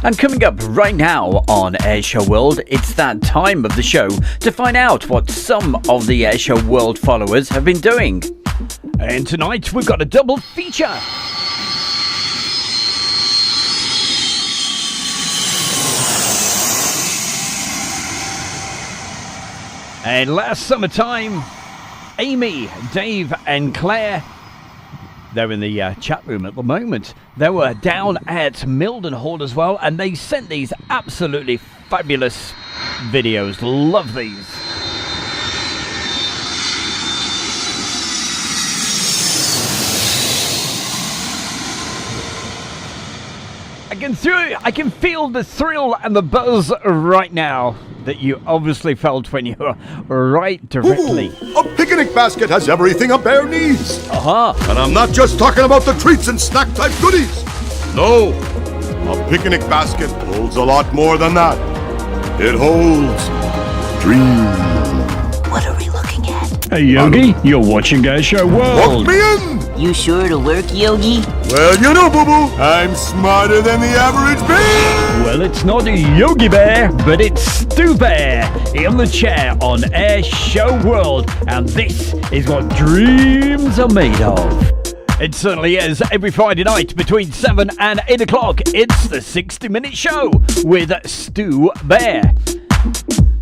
C: And coming up right now on Airshow World, it's that time of the show to find out what some of the Airshow World followers have been doing. And tonight we've got a double feature. And last summertime, Amy, Dave and Claire, they're in the chat room at the moment. They were down at Mildenhall as well, and they sent these absolutely fabulous videos. Love these. I can feel the thrill and the buzz right now that you obviously felt when you were right directly.
A: Ooh, a picnic basket has everything a bear needs. And I'm not just talking about the treats and snack type goodies. No, a picnic basket holds a lot more than that. It holds dreams.
E: What are we looking at?
C: Hey Yogi, you're watching Airshow World.
A: Walk me in.
E: You sure it'll work, Yogi?
A: Well, you know, boo-boo, I'm smarter than the average bear.
C: Well, it's not a Yogi Bear, but it's Stu Bear in the chair on Airshow World, and this is what dreams are made of. It certainly is. Every Friday night between 7 and 8 o'clock, it's the 60-minute show with Stu Bear.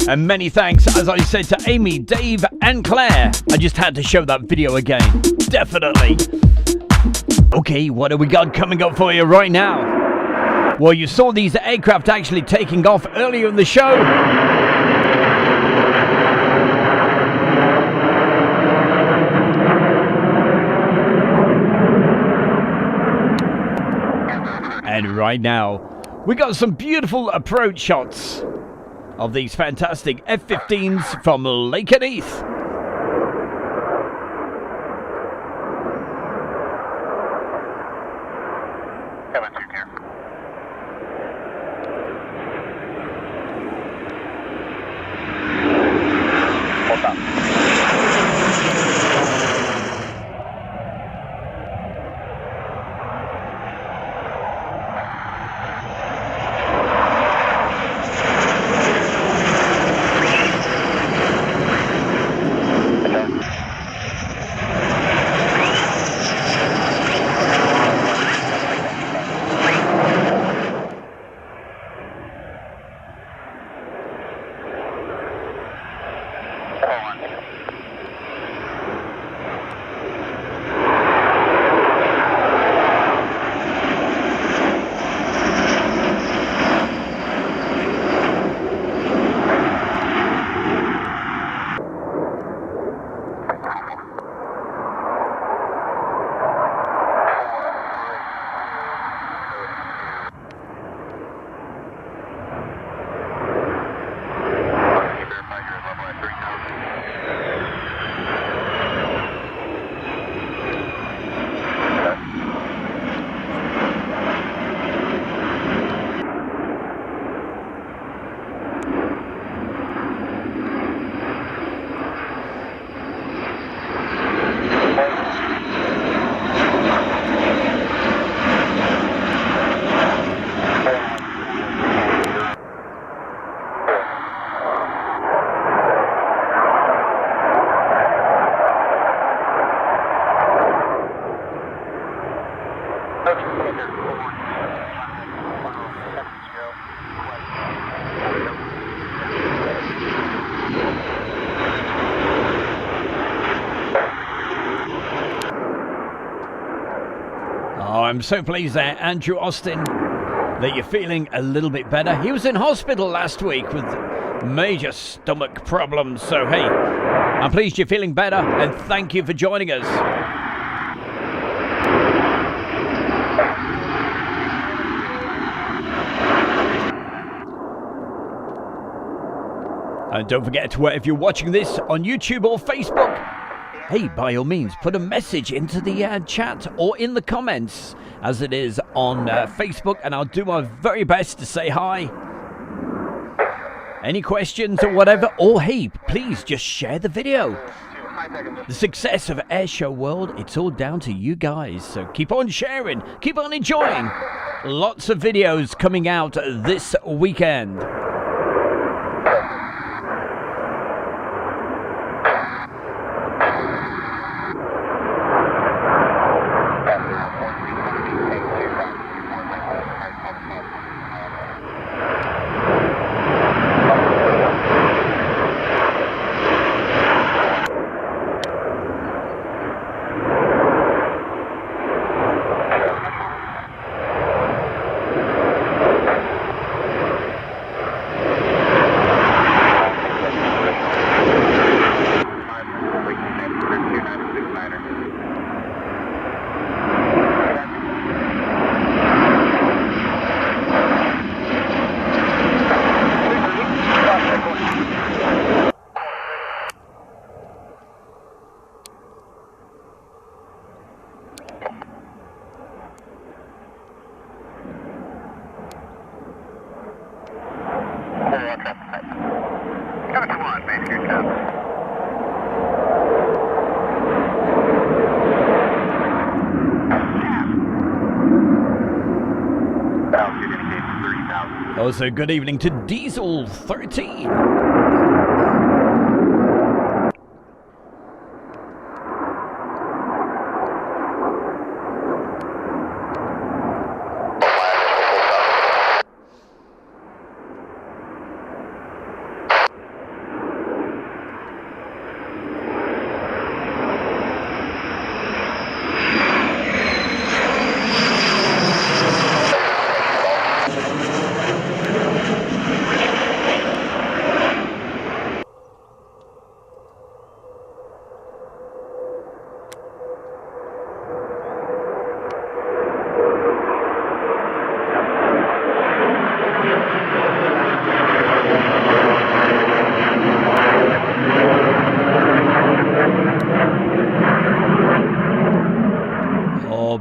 C: And many thanks, as I said, to Amy, Dave and Claire. I just had to show that video again. Definitely. Okay, what have we got coming up for you right now? Well, you saw these aircraft actually taking off earlier in the show. And right now, we got some beautiful approach shots of these fantastic F-15s from Lake Heath. I'm so pleased there, Andrew Austin, that you're feeling a little bit better. He was in hospital last week with major stomach problems, so hey, I'm pleased you're feeling better, and thank you for joining us. And don't forget, if you're watching this on YouTube or Facebook, hey, by all means, put a message into the chat or in the comments, as it is on Facebook, and I'll do my very best to say hi. Any questions or whatever, or hey, please just share the video. The success of Airshow World, it's all down to you guys, so keep on sharing, keep on enjoying. Lots of videos coming out this weekend. Also, good evening to Diesel 13.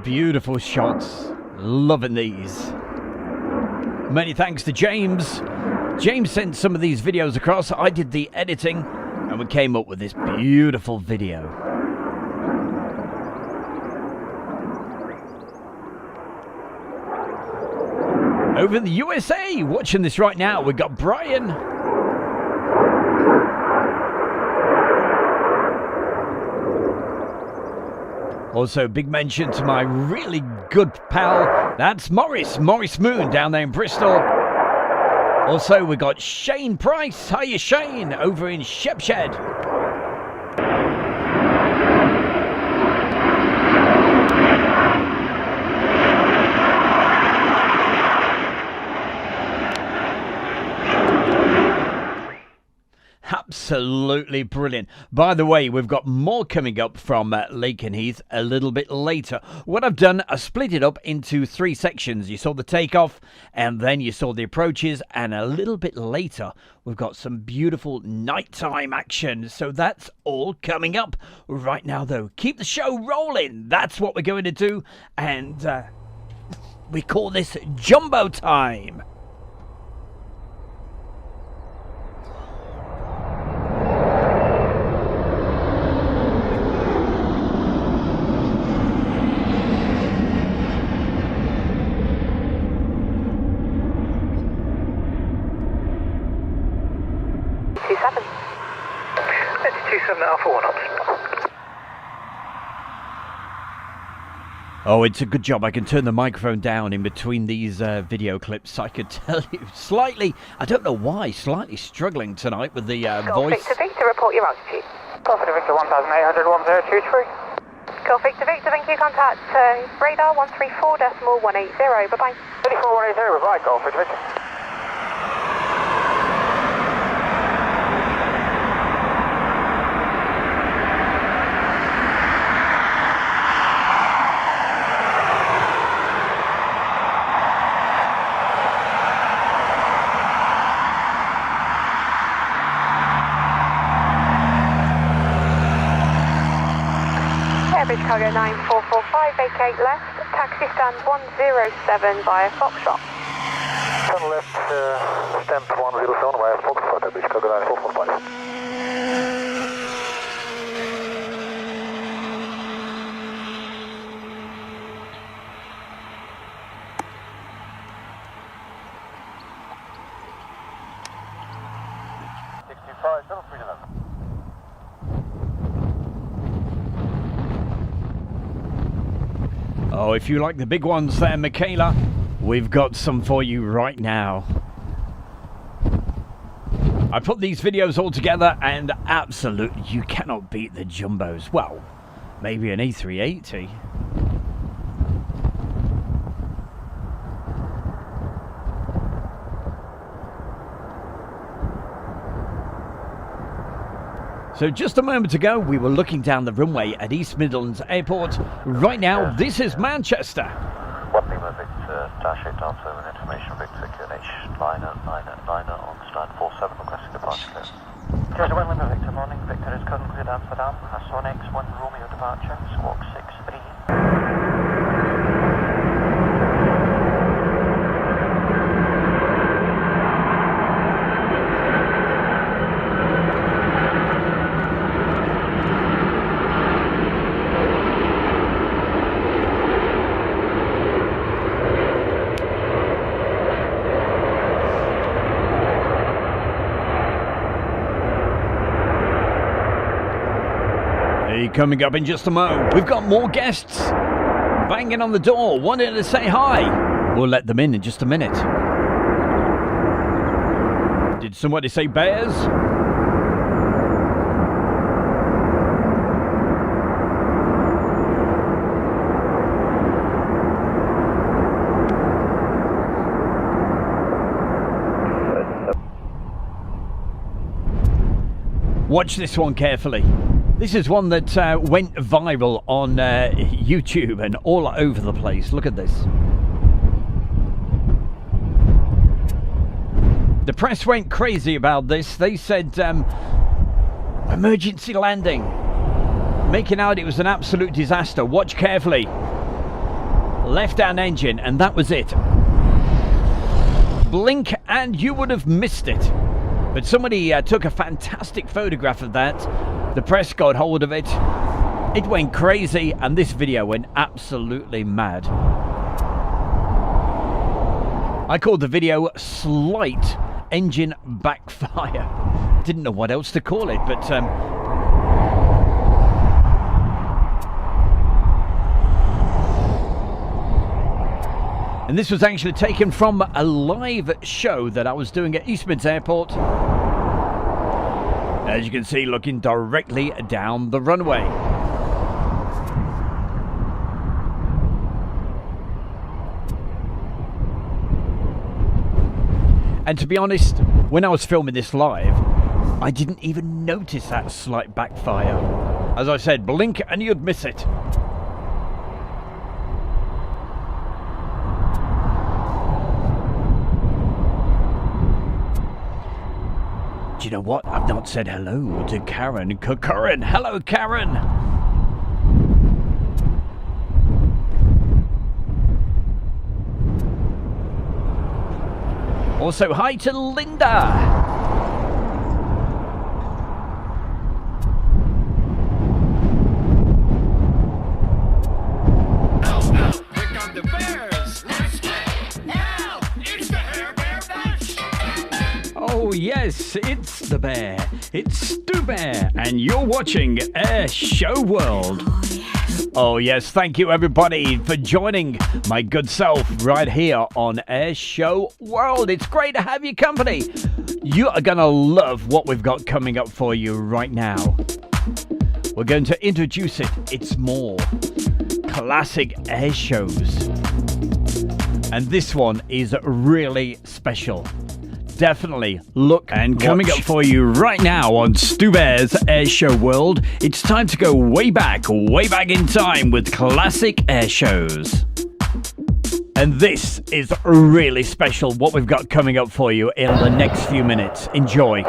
C: Beautiful shots. Loving these. Many thanks to James. James sent some of these videos across. I did the editing and we came up with this beautiful video. Over in the USA, watching this right now, we've got Brian. Also, big mention to my really good pal, that's Morris Moon down there in Bristol. Also, we got Shane Price, hiya Shane, over in Shepshed. Absolutely brilliant. By the way, we've got more coming up from Lakenheath a little bit later. What I've done, I split it up into 3 sections. You saw the takeoff, and then you saw the approaches, and a little bit later, we've got some beautiful nighttime action. So that's all coming up. Right now, though, keep the show rolling. That's what we're going to do, and we call this Jumbo Time. Oh, it's a good job I can turn the microphone down in between these video clips. I could tell you slightly, I don't know why, slightly struggling tonight with the voice.
Q: Victor Victor, report your altitude. Golf Victor 1800 1023. Golf Victor Victor, thank you. Contact radar 134.180. Bye-bye.
D: 34180, bye-bye, Golf Victor Victor.
Q: Cargo 9445, vacate left, taxi stand 107 via Foxtrot.
D: Turn left, stamp 107 via Foxtrot, British Cargo 9445.
C: Oh, if you like the big ones there, Michaela, we've got some for you right now. I put these videos all together and absolutely you cannot beat the jumbos. Well, maybe an A380. So just a moment ago, we were looking down the runway at East Midlands Airport. Right now, this is Manchester.
R: 1 Lima Victor, dash 8 Delta with information Victor QNH, liner on stand 47, requesting departure clearance. There's 1 Lima Victor, morning, Victor is currently cleared Amsterdam, Sonics 1 Romeo departure, squawk 63.
C: Coming up in just a moment, we've got more guests banging on the door, wanting to say hi. We'll let them in just a minute. Did somebody say bears? Watch this one carefully. This is one that went viral on YouTube and all over the place. Look at this. The press went crazy about this. They said emergency landing, making out it was an absolute disaster. Watch carefully. Left down engine, and that was it. Blink and you would have missed it. But somebody took a fantastic photograph of that. The press got hold of it. It went crazy, and this video went absolutely mad. I called the video Slight Engine Backfire. Didn't know what else to call it, but and this was actually taken from a live show that I was doing at East Mids Airport. As you can see, looking directly down the runway. And to be honest, when I was filming this live, I didn't even notice that slight backfire. As I said, blink and you'd miss it. Do you know what? I've not said hello to Karen. Karen, hello Karen. Also, hi to Linda. Oh yes, it's the bear. It's Stu Bear, and you're watching Air Show World. Oh yes, thank you everybody for joining my good self right here on Air Show World. It's great to have your company. You are going to love what we've got coming up for you right now. We're going to introduce it. It's more classic air shows. And this one is really special. Definitely look and coming up for you right now on Stu Bear's Air Show World. It's time to go way back in time with classic air shows. And this is really special, what we've got coming up for you in the next few minutes. Enjoy.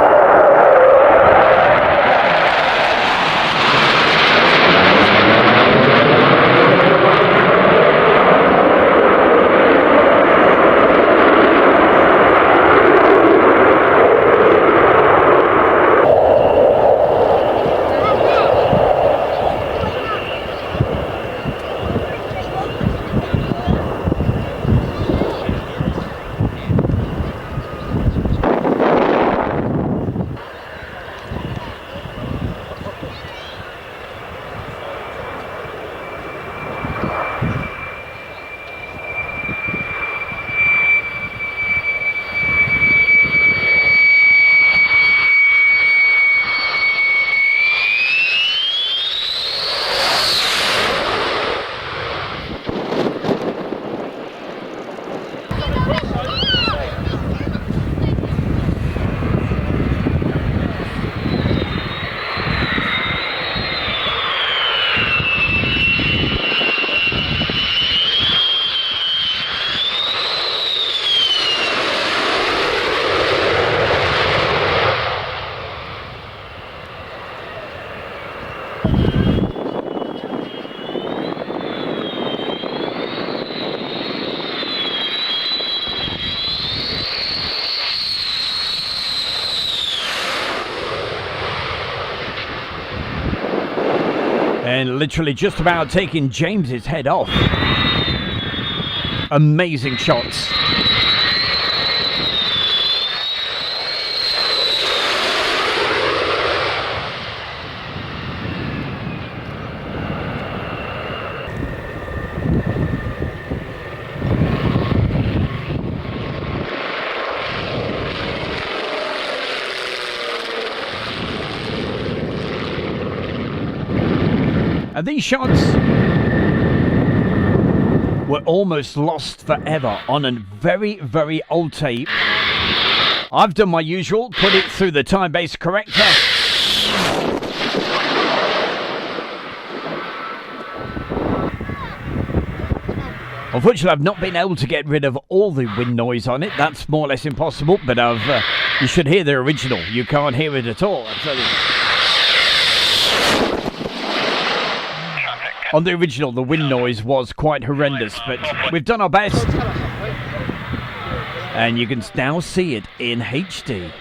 C: literally just about taking James's head off. Amazing shots. And these shots were almost lost forever on a very, very old tape. I've done my usual, put it through the time-based corrector. Unfortunately, I've not been able to get rid of all the wind noise on it. That's more or less impossible, but you should hear the original. You can't hear it at all, I tell you. On the original, the wind noise was quite horrendous, but we've done our best. And you can now see it in HD.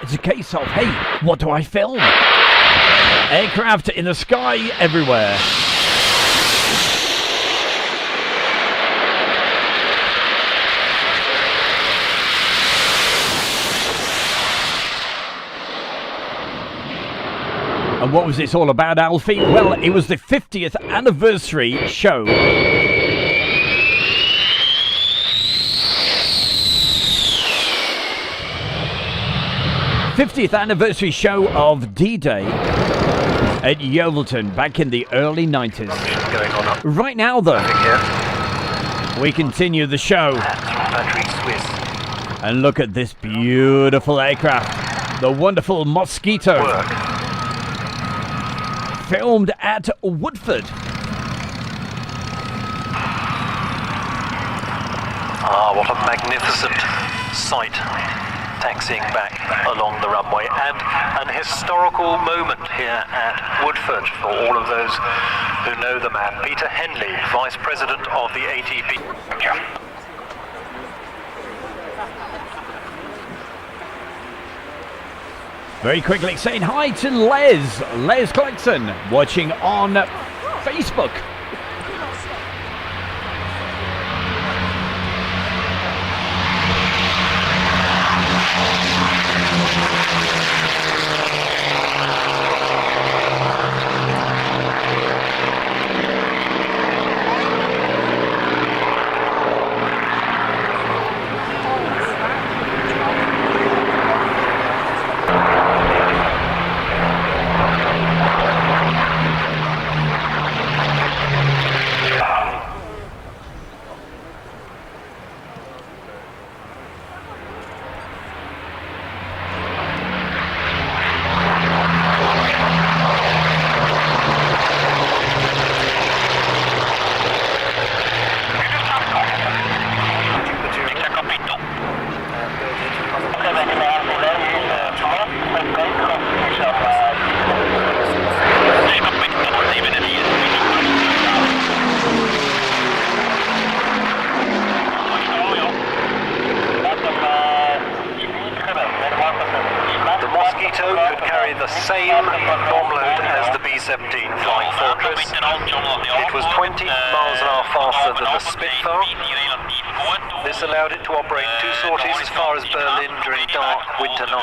C: It's a case of, hey, what do I film? Aircraft in the sky everywhere. And what was this all about, Alfie? Well, it was the 50th anniversary show. 50th anniversary show of D-Day at Yeovilton back in the early 90s. Right now, though, we continue the show. And look at this beautiful aircraft, the wonderful Mosquito, filmed at Woodford.
S: Ah, what a magnificent sight, taxiing back along the runway, and an historical moment here at Woodford for all of those who know the man. Peter Henley, Vice President of the ATP.
C: Very quickly saying hi to Les Clarkson, watching on Facebook.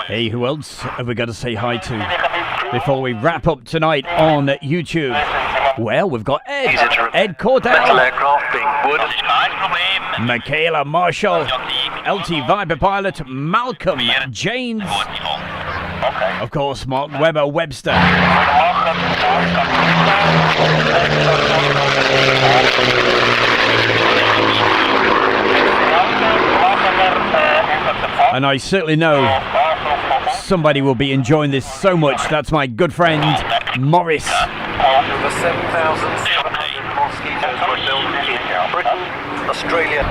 C: Hey, who else have we got to say hi to before we wrap up tonight on YouTube? Well, we've got Ed Cordell, Michaela Marshall, LT Viper pilot Malcolm James, of course Mark Webber Webster, and I certainly know somebody will be enjoying this so much. That's my good friend Morris.
S: Over 7,700 mosquitoes were built in Britain, Australia.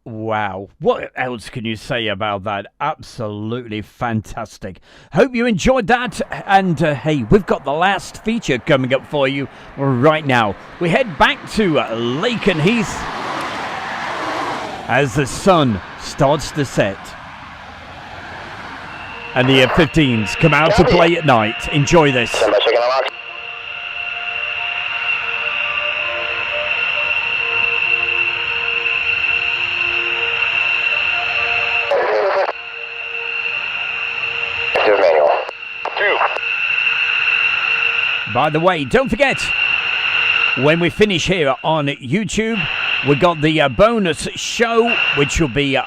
C: Wow, what else can you say about that? Absolutely fantastic. Hope you enjoyed that. And hey, we've got the last feature coming up for you right now. We head back to Lake and Heath as the sun starts to set. And the F-15s come out to play at night. Enjoy this. By the way, don't forget, when we finish here on YouTube, we got the bonus show, which will be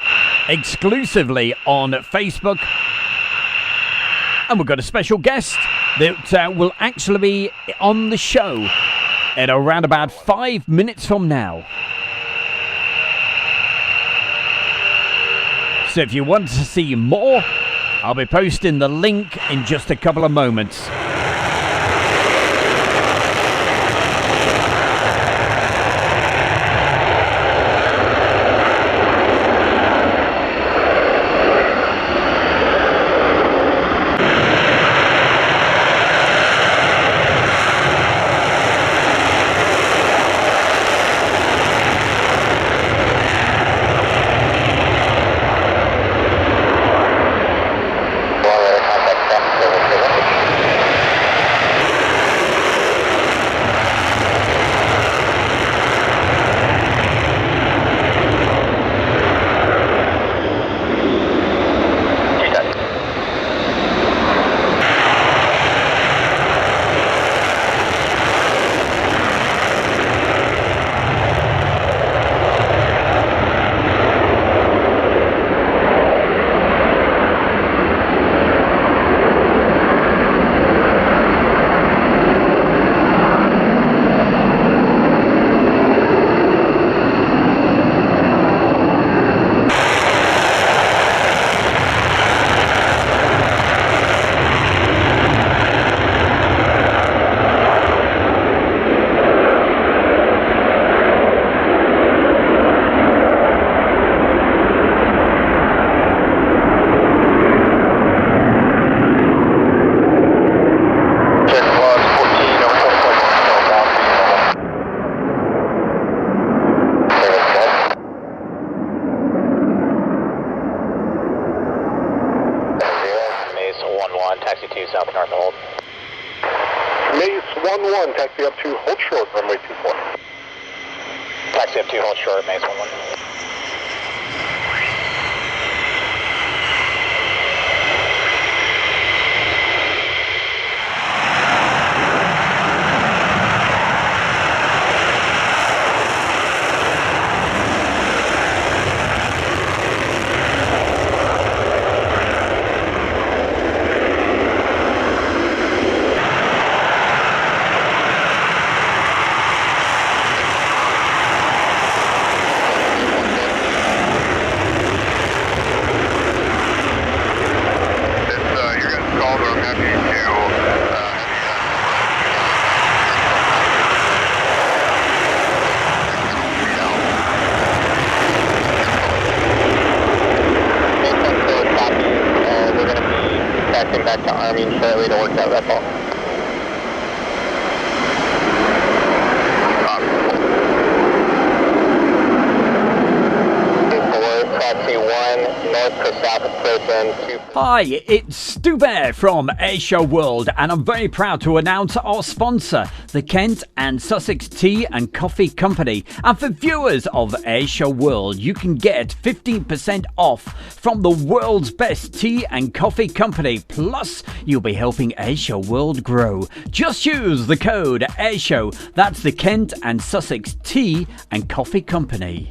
C: exclusively on Facebook. And we've got a special guest that will actually be on the show at around about 5 minutes from now. So if you want to see more, I'll be posting the link in just a couple of moments.
P: Taxi 1, north to south approach
C: Hi, it's Stu Bear from Airshow World, and I'm very proud to announce our sponsor, the Kent and Sussex Tea and Coffee Company. And for viewers of Airshow World, you can get 15% off from the world's best tea and coffee company. Plus, you'll be helping Airshow World grow. Just use the code Airshow. That's the Kent and Sussex Tea and Coffee Company.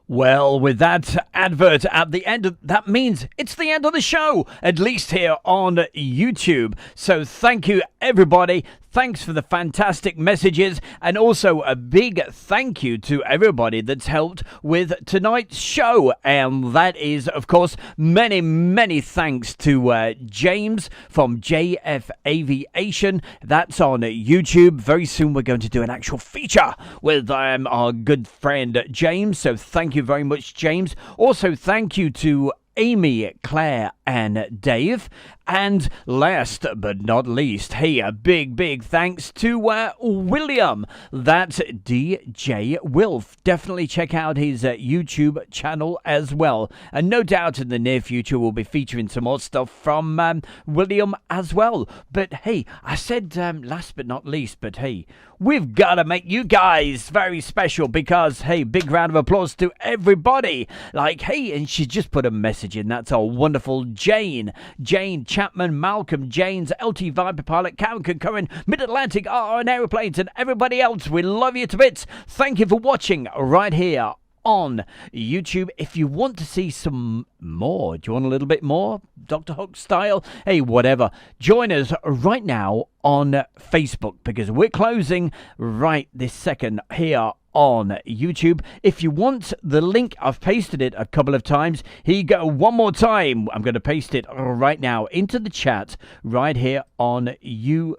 C: Well, with that advert at the end, that means it's the end of the show, at least here on YouTube. So thank you, everybody. Thanks for the fantastic messages, and also a big thank you to everybody that's helped with tonight's show. And that is, of course, many, many thanks to James from JF Aviation. That's on YouTube. Very soon we're going to do an actual feature with our good friend James. So thank you very much, James. Also, thank you to Amy, Claire, and Dave. And last but not least, hey, a big thanks to William. That's DJ Wilf. Definitely check out his YouTube channel as well. And no doubt in the near future we'll be featuring some more stuff from William as well. But hey, I said last but not least, but hey, we've got to make you guys very special because, hey, big round of applause to everybody. Like, hey, and she just put a message in. That's our wonderful Jane Chapman, Malcolm, James, LT Viper Pilot, Cowan Concurrent, Mid-Atlantic, RN Aeroplanes, and everybody else. We love you to bits. Thank you for watching right here on YouTube. If you want to see some more, do you want a little bit more Dr. Hook style? Hey, whatever. Join us right now on Facebook because we're closing right this second here on YouTube. If you want the link, I've pasted it a couple of times. Here you go, one more time. I'm going to paste it right now into the chat right here on YouTube.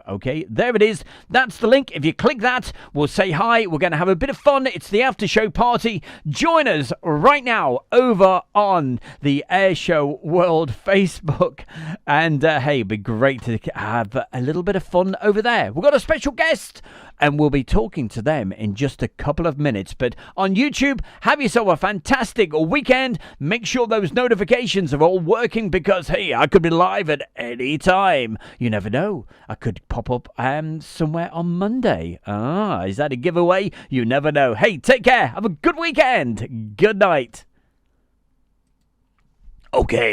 C: Okay, there it is. That's the link. If you click that, we'll say hi. We're going to have a bit of fun. It's the after show party. Join us right now over on the Airshow World Facebook. And hey, it'd be great to have a little bit of fun over there. We've got a special guest and we'll be talking to them in just a couple of minutes. But on YouTube, have yourself a fantastic weekend. Make sure those notifications are all working because, hey, I could be live at any time. You never know. I could pop up somewhere on Monday. Is that a giveaway? You never know. Hey, take care. Have a good weekend. Good night. Okay.